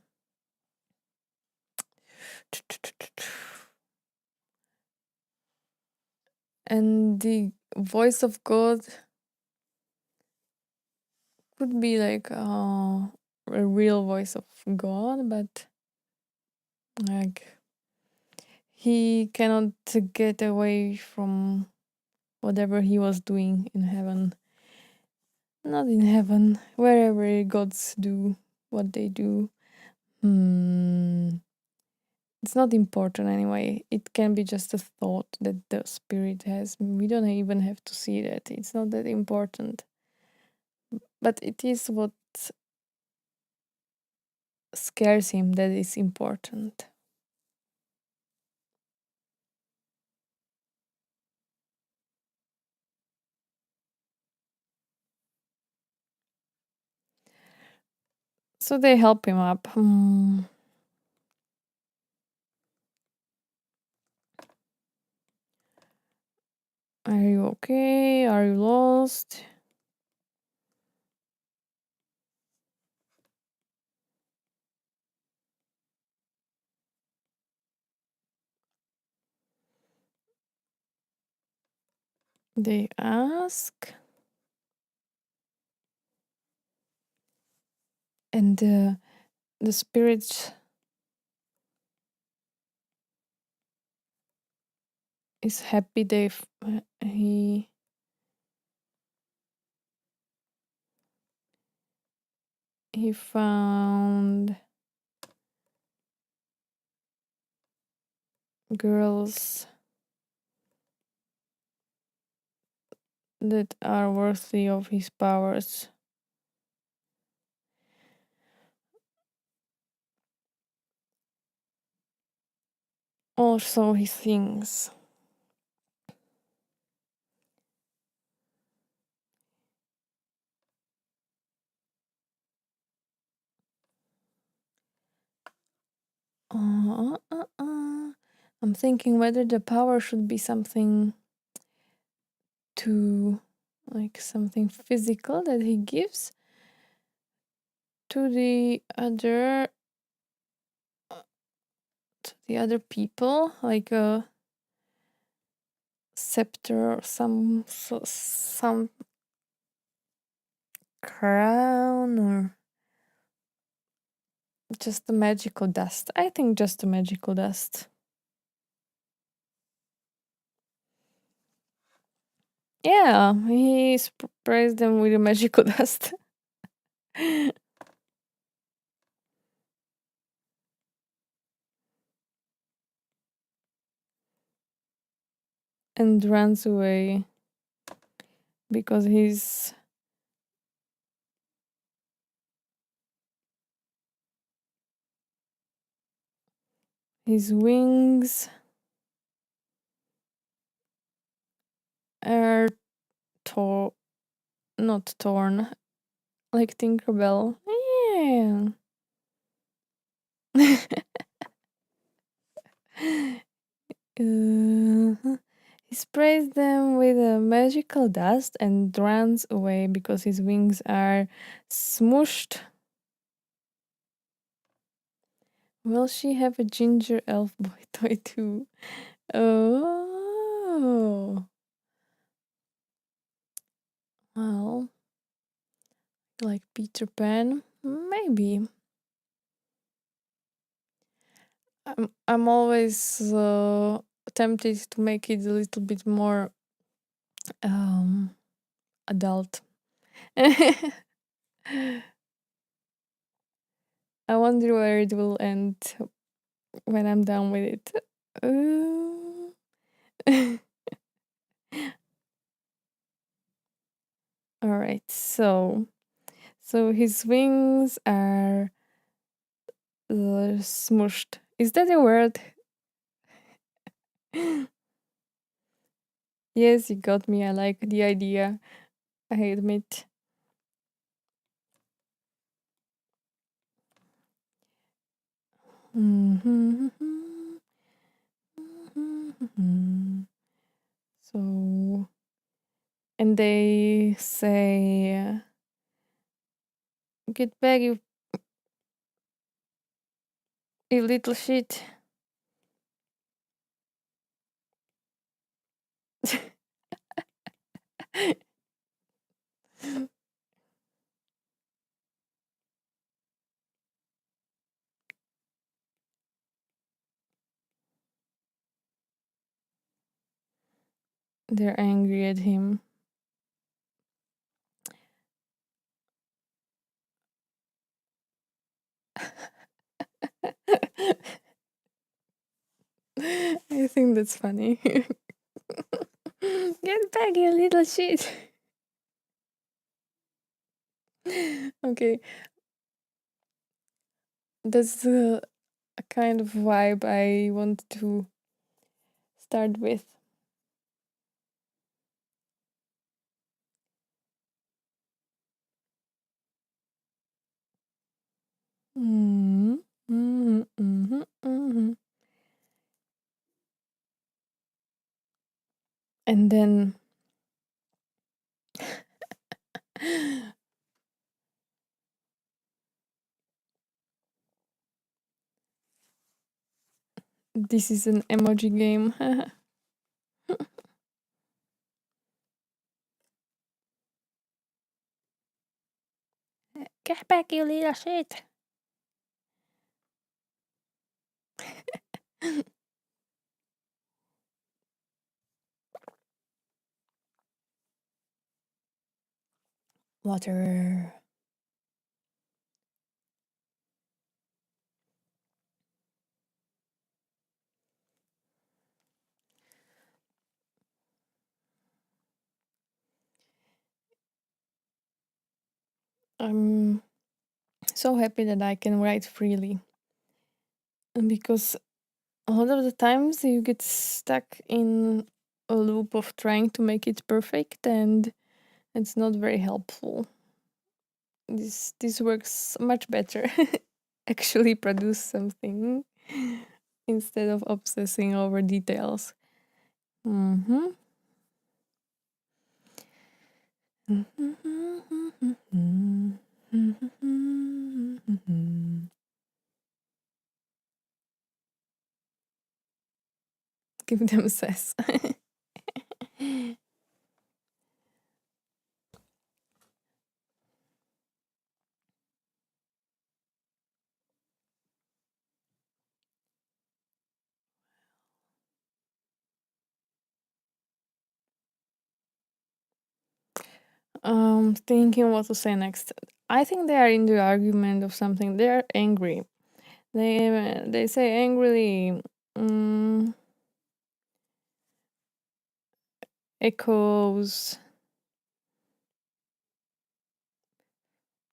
[SPEAKER 1] And the voice of God could be like a real voice of God, but like he cannot get away from whatever he was doing in heaven. Not in heaven, wherever gods do what they do. It's not important anyway. It can be just a thought that the spirit has. We don't even have to see that. It's not that important. But it is what scares him that is important. So they help him up. Are you okay? Are you lost? They ask. And the spirit is happy he found girls that are worthy of his powers. Or so he thinks. Uh, uh, uh. I'm thinking whether the power should be something to, like something physical that he gives to the other people, like a scepter or some crown, or just the magical dust. I think just the magical dust. Yeah, he sprays them with a magical dust. And runs away because his wings are to- not torn, like Tinkerbell. Yeah. He sprays them with a magical dust and runs away because his wings are smooshed. Will she have a ginger elf boy toy too? Oh. Well, like Peter Pan? Maybe. I'm always tempted to make it a little bit more um adult. I wonder where it will end when I'm done with it. Uh, all right, so his wings are smushed. Is that a word? Yes, you got me. I like the idea. I admit. So, and they say, "Get back, you little shit." They're angry at him. I think that's funny. Get back, you little shit. Okay, that's a kind of vibe I want to start with. Mhm, mhm, mhm, mhm. And then this is an emoji game. Get back, you little shit. Water. I'm so happy that I can write freely. And because a lot of the times you get stuck in a loop of trying to make it perfect and it's not very helpful. This works much better. Actually produce something instead of obsessing over details. Mm-hmm. Give them sass. Thinking what to say next. I think they are in the argument of something. They are angry. They say angrily. Mm, echoes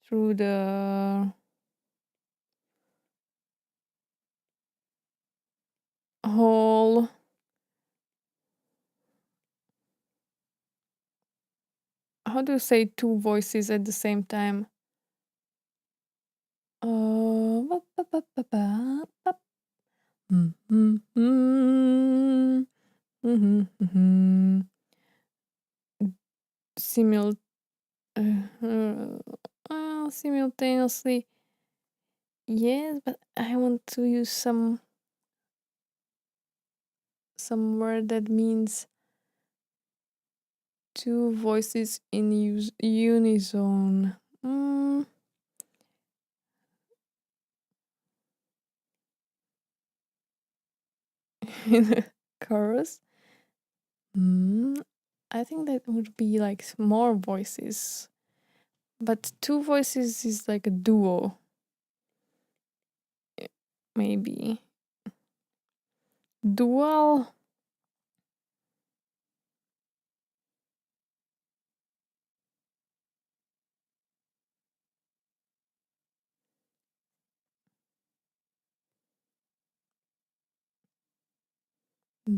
[SPEAKER 1] through the whole how do you say two voices at the same time? Ba, ba, ba, ba, ba, ba. Mm, mm, mm, mhm, mhm. Simul simultaneously. Yes, but I want to use some word that means two voices in unison. Mm, in a chorus. Mm, I think that would be like more voices, but two voices is like a duo, maybe. Dual.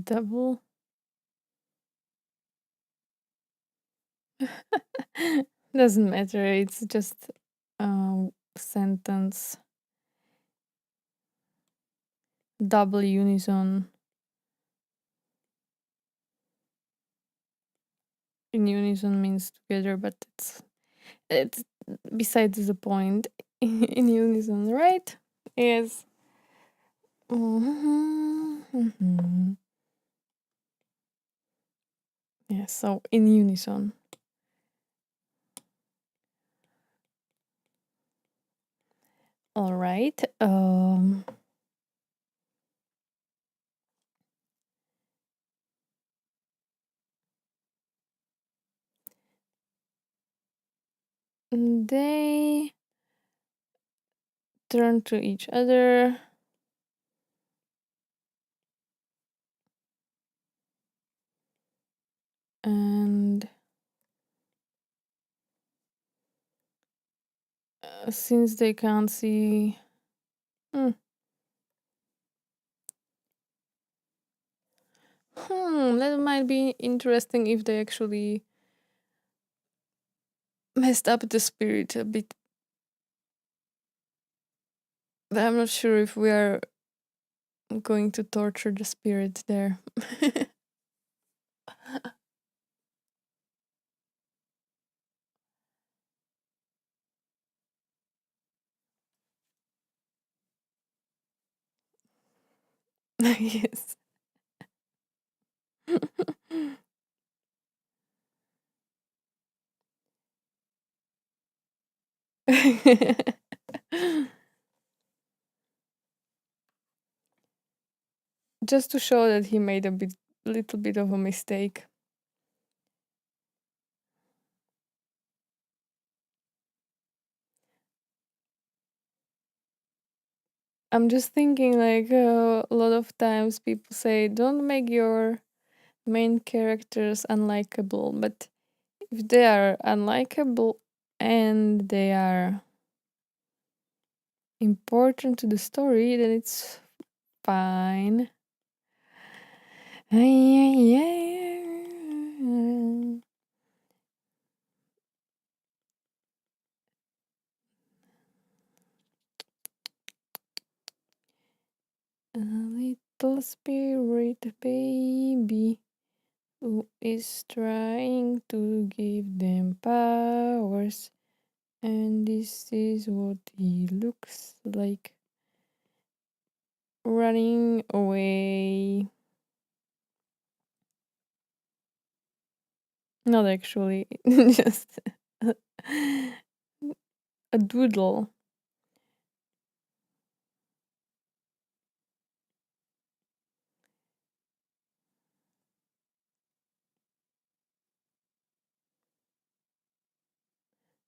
[SPEAKER 1] Double. Doesn't matter. It's just a sentence. Double unison. In unison means together, but it's besides the point. In unison, right? Yes. Mhm. Yeah, so in unison. All right. They turn to each other and since they can't see. That might be interesting if they actually messed up the spirit a bit. But I'm not sure if we are going to torture the spirit there. Yes. Just to show that he made little bit of a mistake. I'm just thinking like a lot of times people say don't make your main characters unlikable, but if they are unlikable and they are important to the story, then it's fine. A little spirit baby who is trying to give them powers, and this is what he looks like running away. Not actually, just a doodle.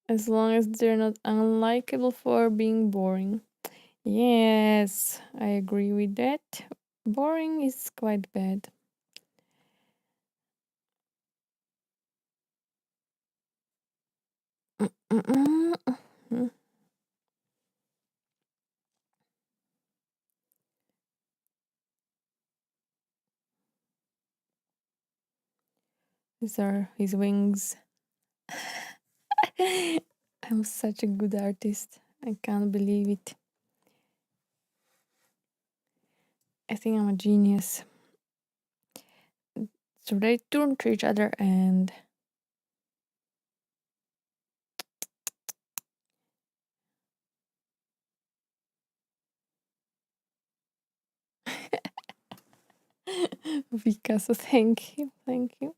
[SPEAKER 1] As long as they're not unlikable for being boring. Yes, I agree with that. Boring is quite bad. These are his wings. I'm such a good artist. I can't believe it. I think I'm a genius. So they turn to each other and Picasso, thank you, thank you.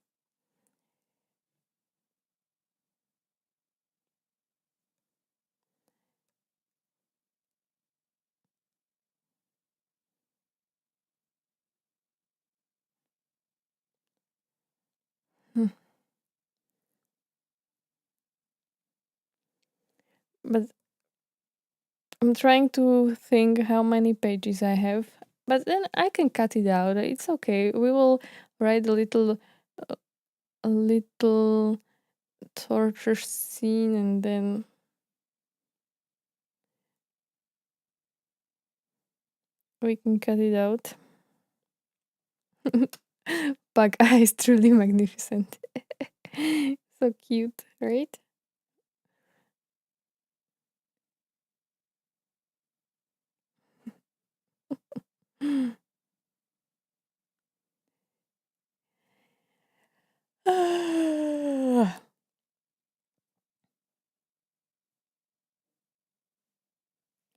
[SPEAKER 1] Hmm. But I'm trying to think how many pages I have. But then I can cut it out. It's okay. We will write uh, a little torture scene, and then we can cut it out. Bug Eye is truly magnificent. So cute, right?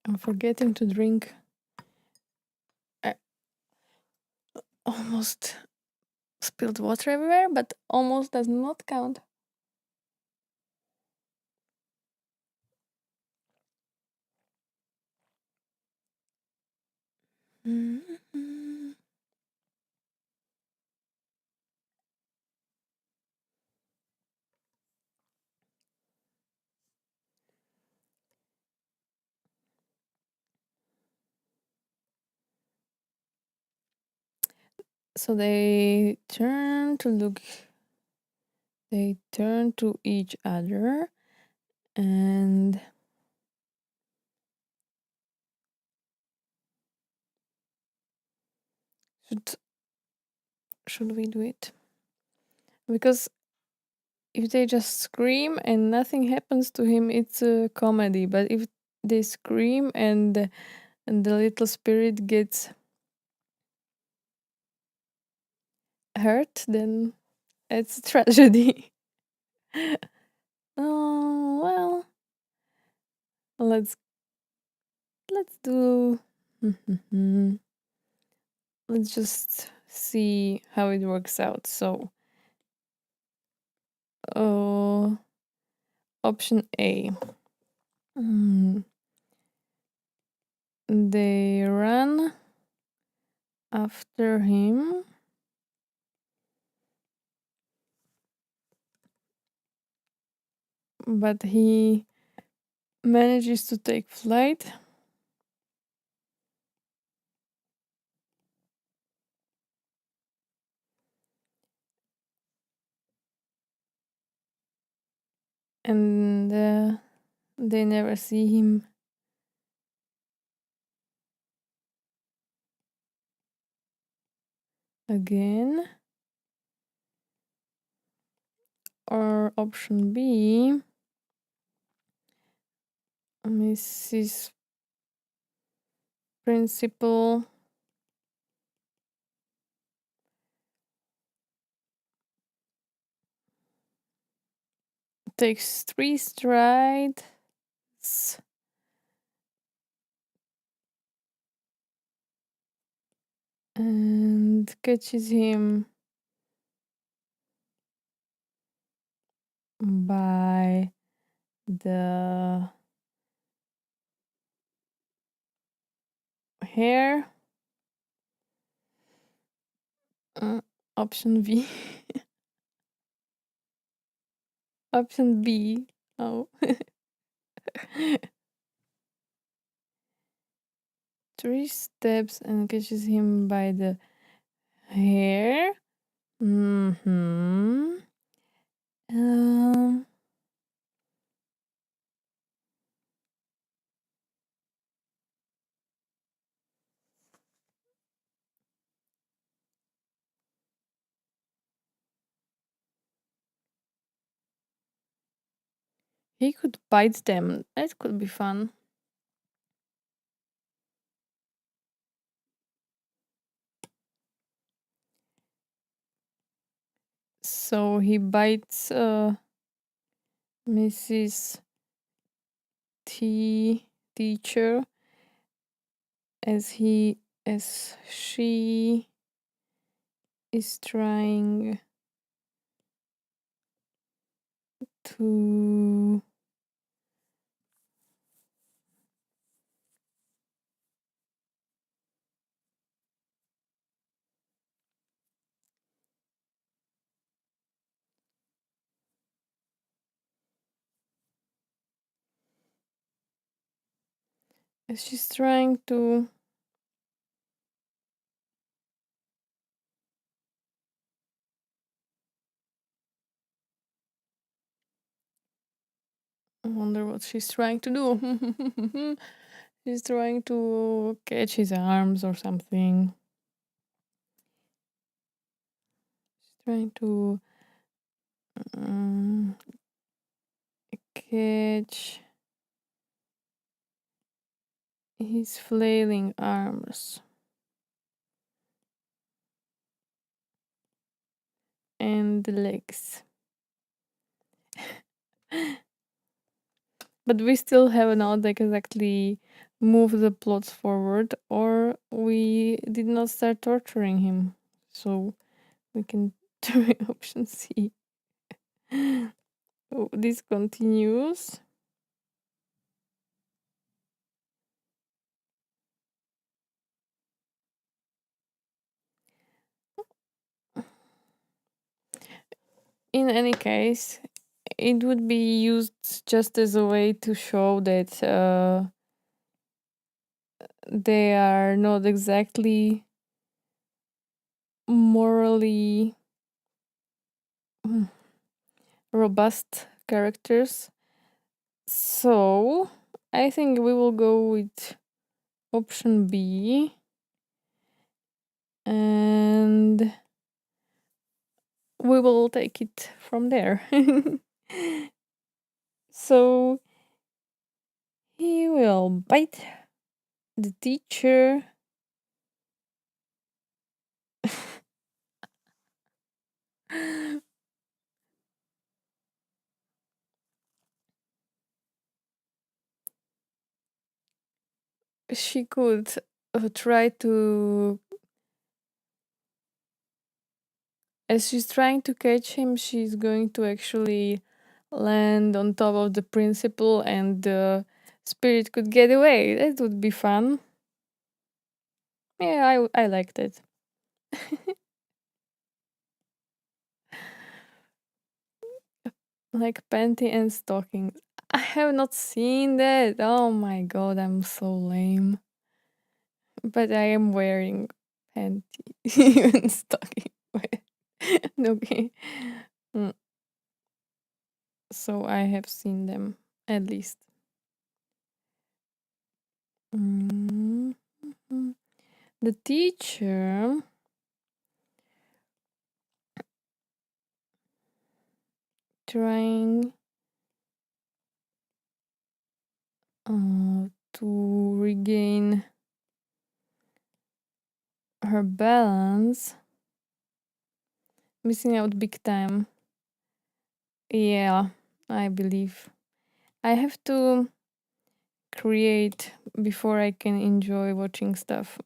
[SPEAKER 1] I'm forgetting to drink. I almost spilled water everywhere, but almost does not count. Mhm. So they turn to each other, and should should we do it? Because if they just scream and nothing happens to him, it's a comedy. But if they scream and the little spirit gets hurt, then it's a tragedy. Oh well, let's let's do. Let's just see how it works out. So, uh, option A. Mm, they run after him, but he manages to take flight. And they never see him again. Or option B. Mrs. Principal takes 3 strides and catches him by the hair. Option B. Option B. Oh. 3 steps and catches him by the hair. Hmm. Um. He could bite them. That could be fun. So he bites Mrs. T teacher as she is trying to as she's trying to I wonder what she's trying to do. She's trying to catch his arms or something. She's trying to um, catch his flailing arms and the legs. But we still have not like exactly moved the plots forward, or we did not start torturing him. So we can try option C. Oh, this continues. In any case, it would be used just as a way to show that they are not exactly morally robust characters. So I think we will go with option B, and we will take it from there. So he will bite the teacher. She could try to, as she's trying to catch him, she's going to actually land on top of the principal and the spirit could get away. That would be fun. Yeah, I liked it. Like panty and stockings. I have not seen that. Oh my god, I'm so lame. But I am wearing panty and stocking. Okay. Mm, so I have seen them at least. Mm, The teacher trying to regain her balance, missing out big time. Yeah, I believe. I have to create before I can enjoy watching stuff.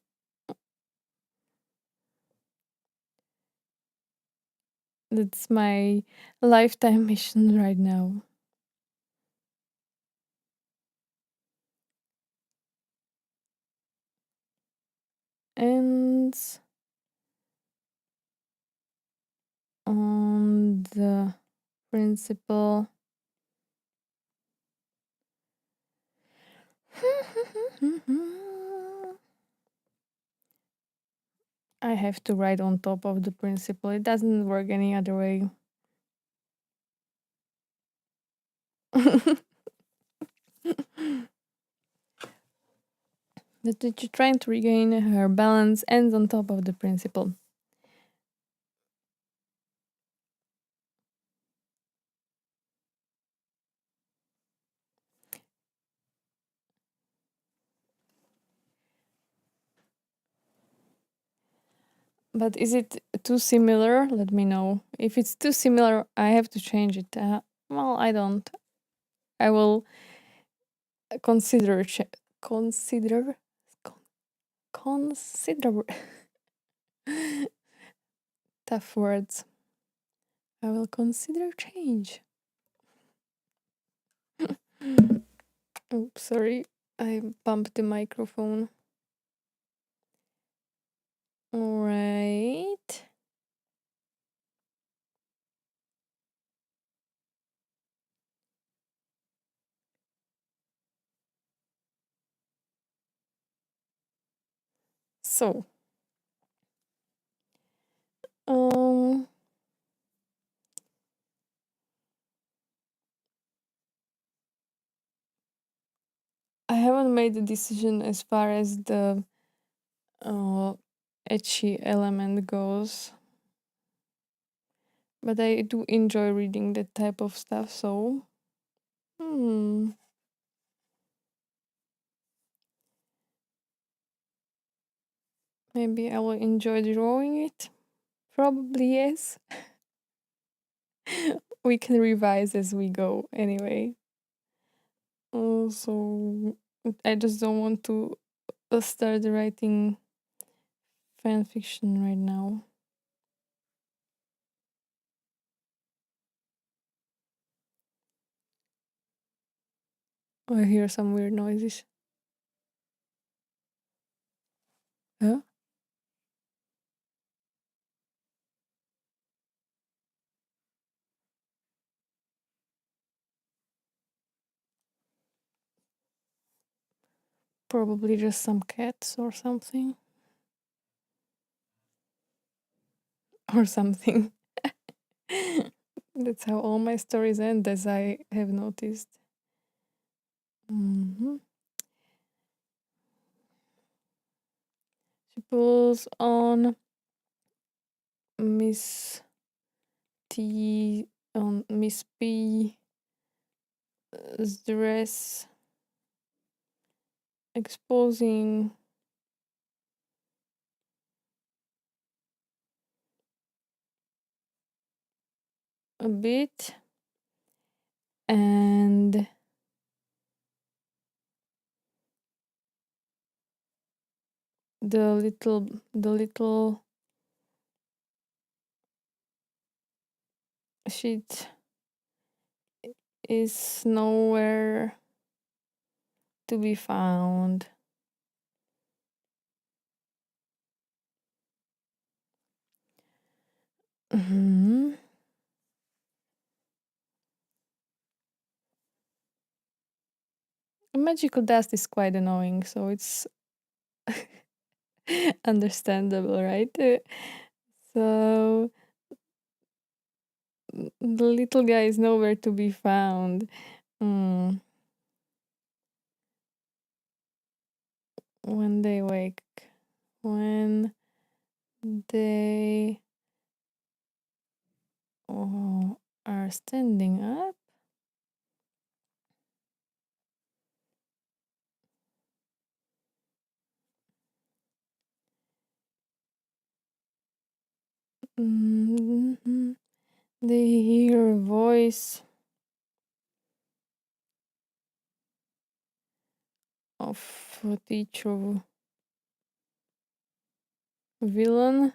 [SPEAKER 1] That's my lifetime mission right now. And on the principle. I have to write on top of the principle. It doesn't work any other way. The teacher trying to regain her balance ends on top of the principal. But is it too similar? Let me know. If it's too similar, I have to change it. Well, I don't. I will consider consider con- consider tough words. I will consider change. Oops, sorry. I bumped the microphone. All right. So, um, I haven't made a decision as far as the uh, etchy element goes, but I do enjoy reading that type of stuff. So, hmm, maybe I will enjoy drawing it. Probably yes. We can revise as we go anyway. So I just don't want to start writing fan fiction right now. I hear some weird noises. Huh? Probably just some cats or something. Or something. That's how all my stories end, as I have noticed. Hmm. She pulls on Miss T, on Miss P's dress, exposing a bit, and the little sheet is nowhere to be found. Hmm. Magical dust is quite annoying, so it's understandable, right? So the little guy is nowhere to be found. Mm. When they wake, when they are standing up. Mhm. They hear a voice of a teacher villain.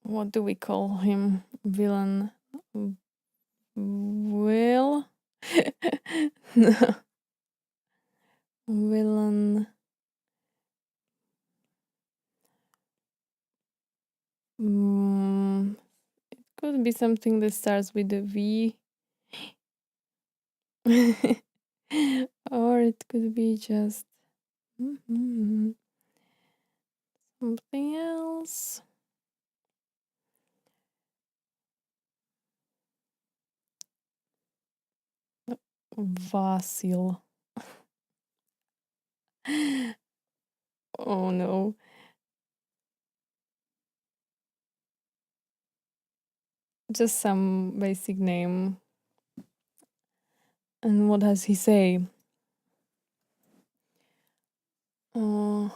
[SPEAKER 1] What do we call him? Villain. Will. No. Villain. Mm, could be something that starts with a V. Or it could be just something else. Vasil. Oh no. Just some basic name. And what does he say? Oh,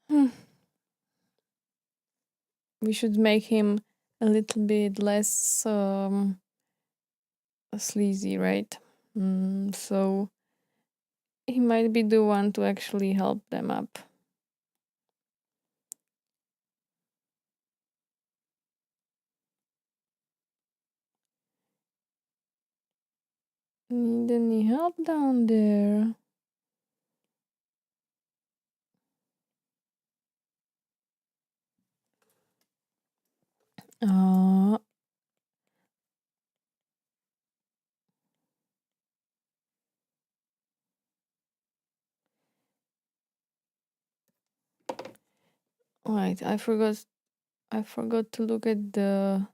[SPEAKER 1] Hmm. We should make him a little bit less sleazy, right? So he might be the one to actually help them up. Need any help down there? Uh, right, I forgot to look at the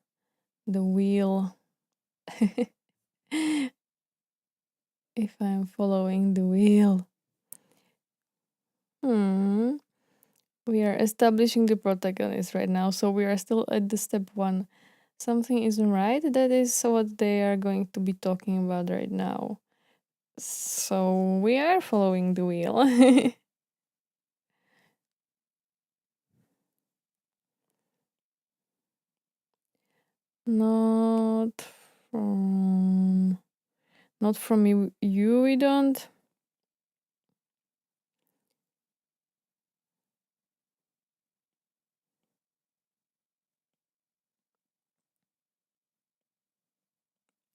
[SPEAKER 1] wheel. If I'm following the wheel. Hmm. We are establishing the protagonist right now, so we are still at the step one. Something isn't right. That is what they are going to be talking about right now. So we are following the wheel. Not from not from you we don't.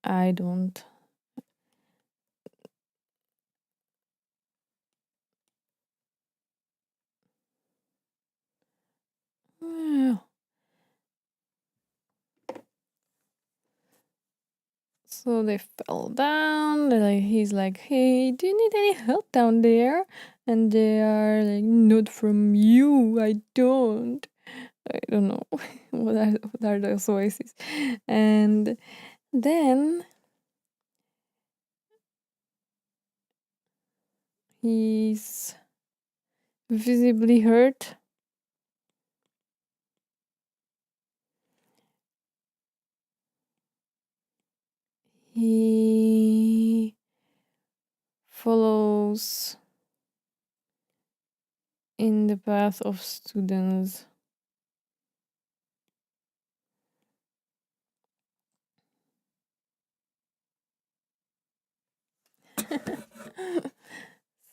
[SPEAKER 1] I don't. Yeah. So they fell down. He's like, "Hey, do you need any help down there?" And they are like, "Not from you. I don't." I don't know what are those voices. And then he's visibly hurt. He follows in the path of students.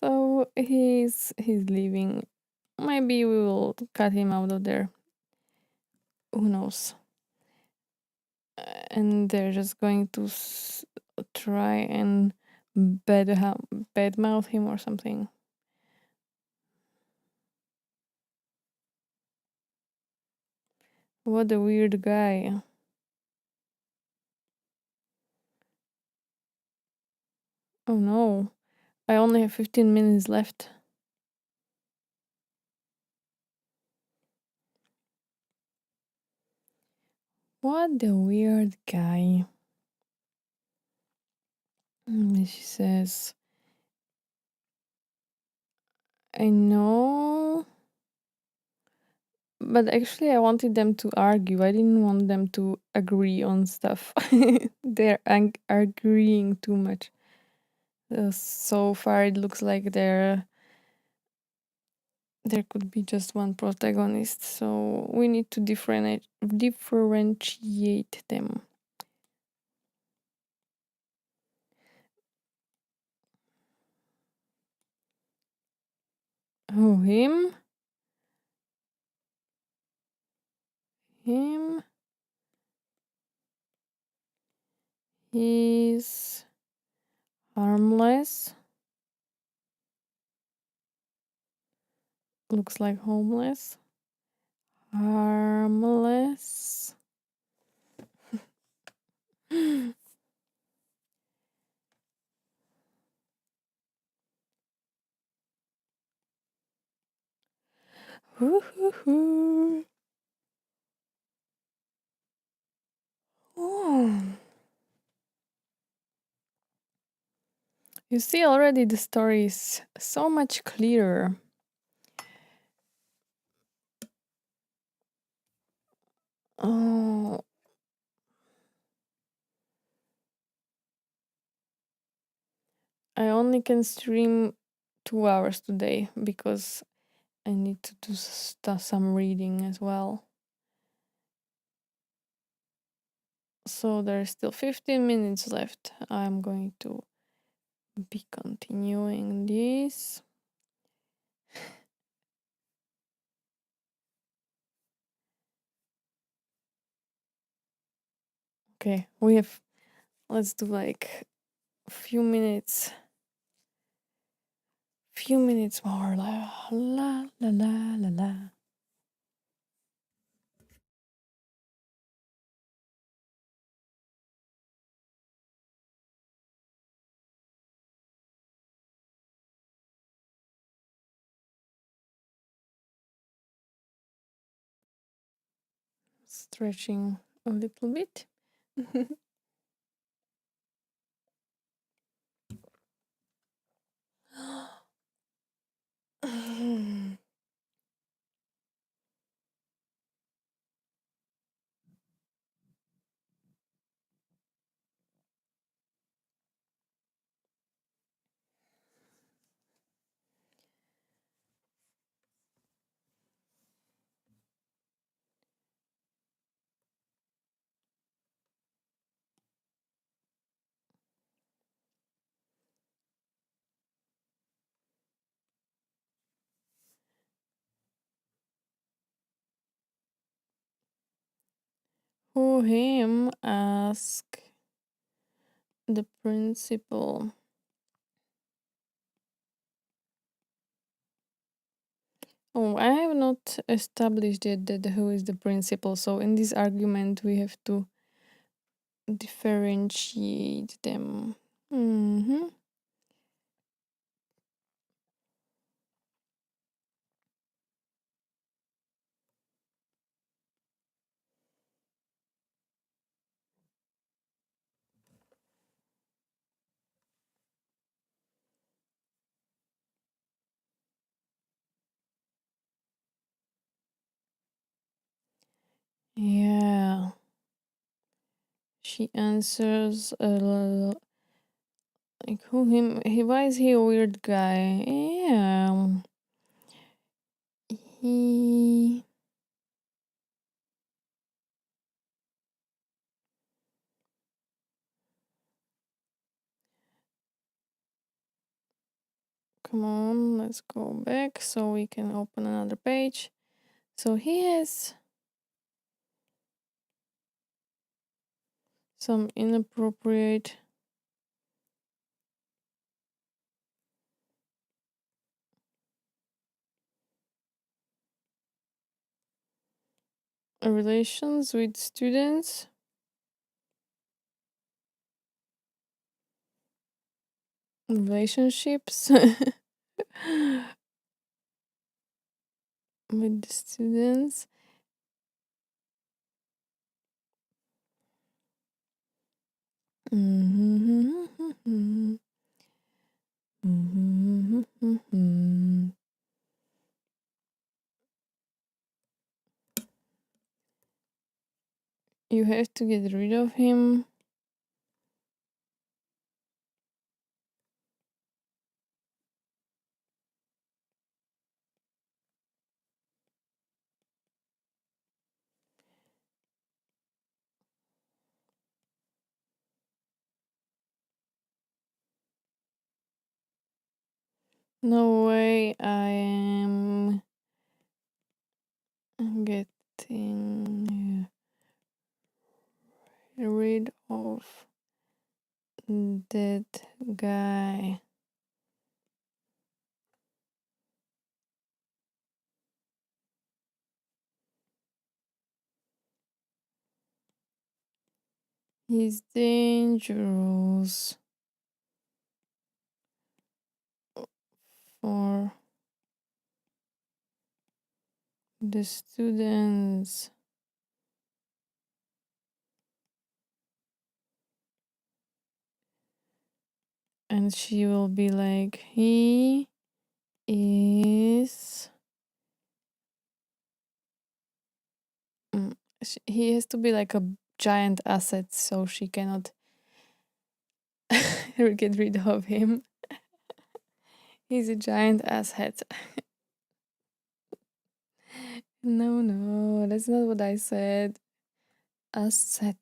[SPEAKER 1] So he's leaving. Maybe we will cut him out of there. Who knows? And they're just going to try and badmouth him or something. What a weird guy. Oh no. I only have 15 minutes left. What a weird guy. She says, I know. But actually, I wanted them to argue. I didn't want them to agree on stuff. They're agreeing too much. So far, it looks like there could be just one protagonist. So we need to differentiate them. Oh, him? Him? He's harmless. Looks like homeless. Harmless. Woo-hoo-hoo. Oh. You see, already the story is so much clearer. Oh, I only can stream 2 hours today because I need to do some reading as well. So there's still 15 minutes left. I'm going to be continuing this. Okay, let's do like a few minutes more. La la la la la la. Stretching a little bit. Who him ask the principal. Oh, I have not established yet that who is the principal. So in this argument, we have to differentiate them. Mm-hmm. Yeah. She answers like who him. Why is he a weird guy? Yeah. He. Come on, let's go back so we can open another page. So he has some inappropriate relations with students. Relationships with the students. You have to get rid of him. No way I am getting rid of that guy. He's dangerous for the students. And she will be like, he is. He has to be like a giant asset so she cannot get rid of him. He's a giant asshat. No, no, that's not what I said. Asset.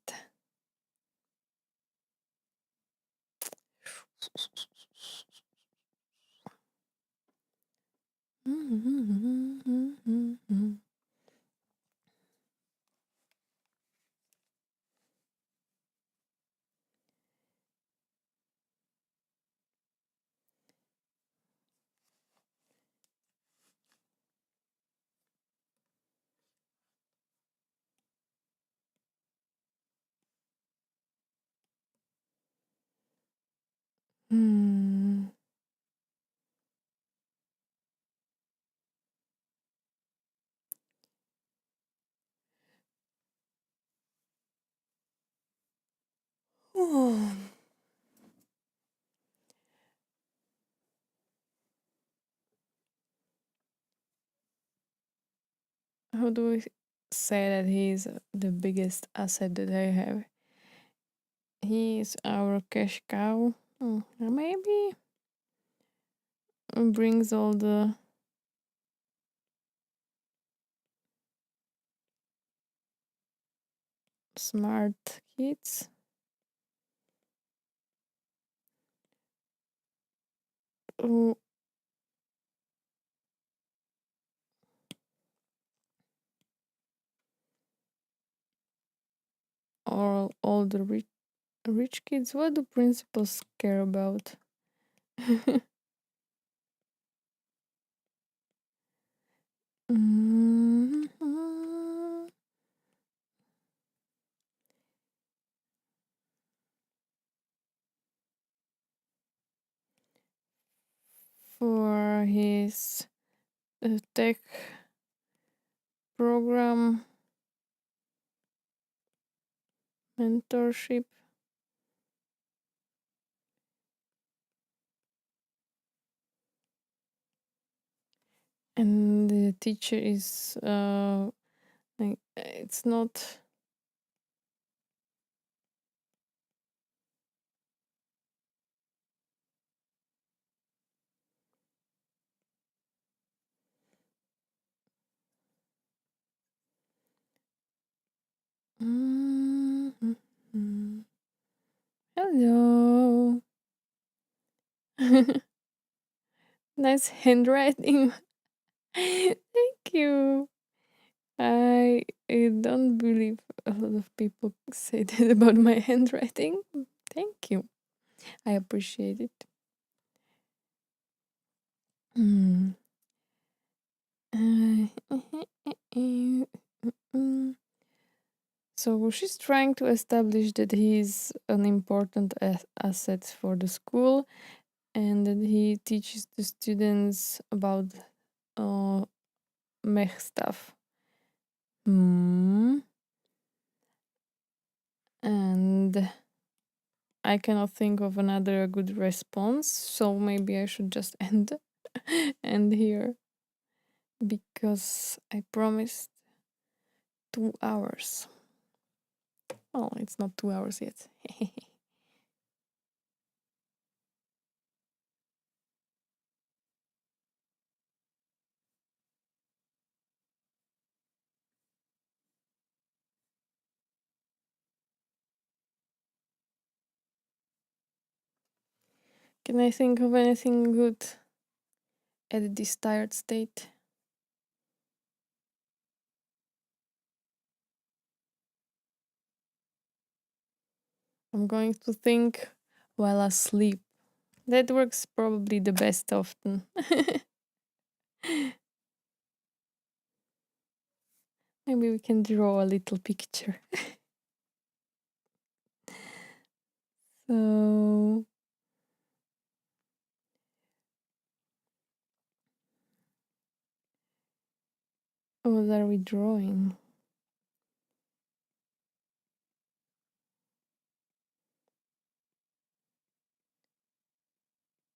[SPEAKER 1] Hmm. How do we say that he's the biggest asset that I have? He is our cash cow. Maybe brings all the smart kids. Who are all the rich kids? What do principals care about? Mhm. For his tech program mentorship. And the teacher is like it's not Mhm. Hello. Nice handwriting. Thank you. I don't believe a lot of people say that about my handwriting. Thank you. I appreciate it. Mm. So she's trying to establish that he's an important asset for the school and that he teaches the students about uh, mech stuff. Hmm. And I cannot think of another good response, so maybe I should just end here because I promised 2 hours. Well, it's not 2 hours yet. Can I think of anything good at this tired state? I'm going to think while I sleep. That works probably the best often. Maybe we can draw a little picture. So, what are we drawing?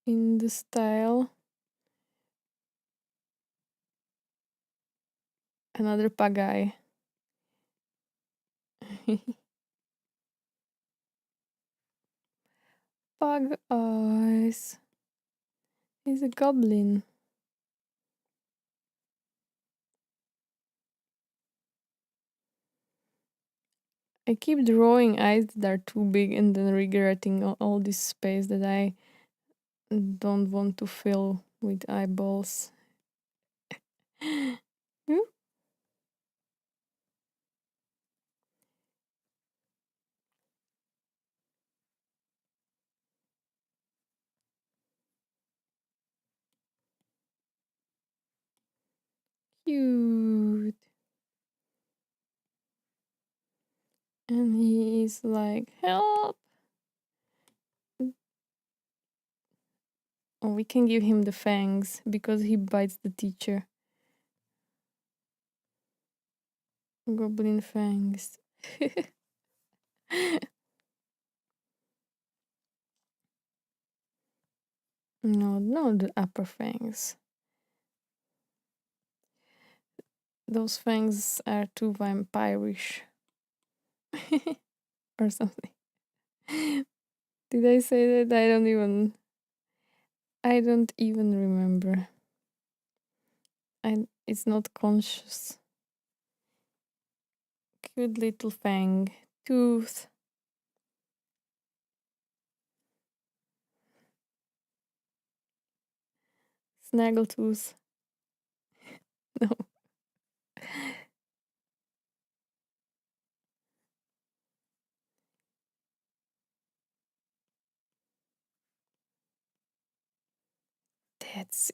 [SPEAKER 1] In the style, another pagaille. Pug eyes. He's a goblin. I keep drawing eyes that are too big and then regretting all this space that I don't want to fill with eyeballs. Hmm? Cute. And he is like, help! Oh, we can give him the fangs because he bites the teacher. Goblin fangs. No, no, the upper fangs. Those fangs are too vampirish. Or something. Did I say that? I don't even remember. It's not conscious. Cute little fang. Tooth. Snaggletooth. No. That's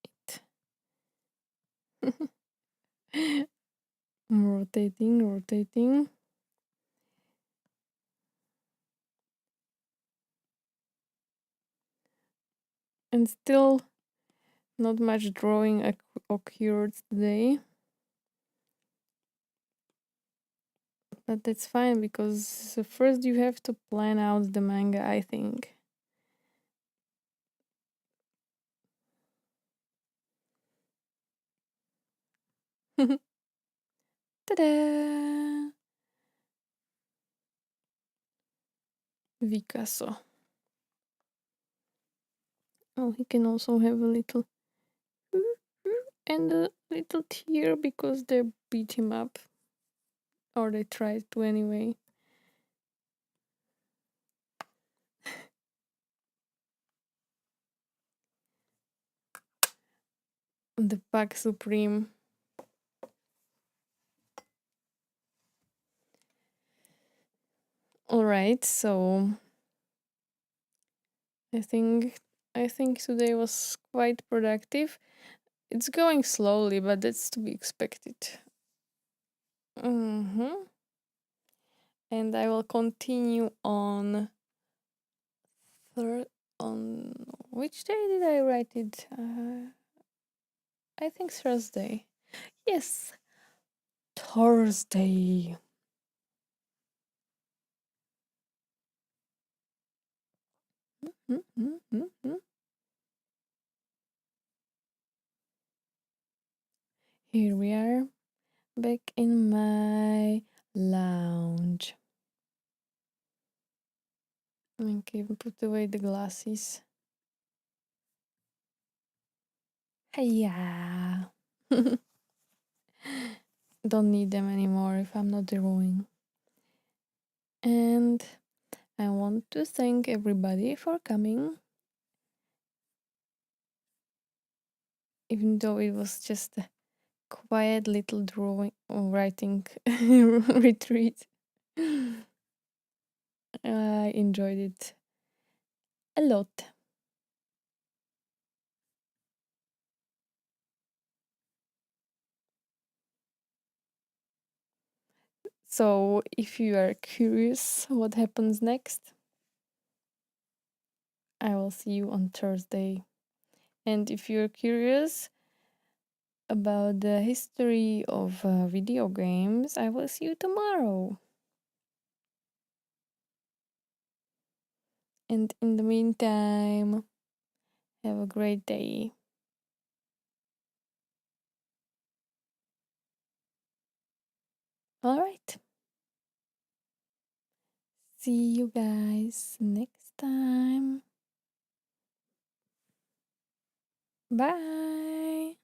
[SPEAKER 1] it. I'm rotating. And still not much drawing occurred today. But that's fine because first you have to plan out the manga, I think. Ta-da! Picasso. Oh, he can also have a little and a little tear because they beat him up. Or they tried to anyway. The Pack Supreme. Alright, so I think today was quite productive. It's going slowly, but that's to be expected. Mm-hmm. And I will continue on on which day did I write it? I think Thursday. Yes, Thursday. Mm-hmm. Here we are, back in my lounge. I can put away the glasses. Yeah. Don't need them anymore if I'm not drawing. And I want to thank everybody for coming. Even though it was just a quiet little drawing or writing retreat. I enjoyed it a lot. So, if you are curious what happens next, I will see you on Thursday. And if you're curious about the history of video games, I will see you tomorrow. And in the meantime, have a great day. All right. See you guys next time. Bye.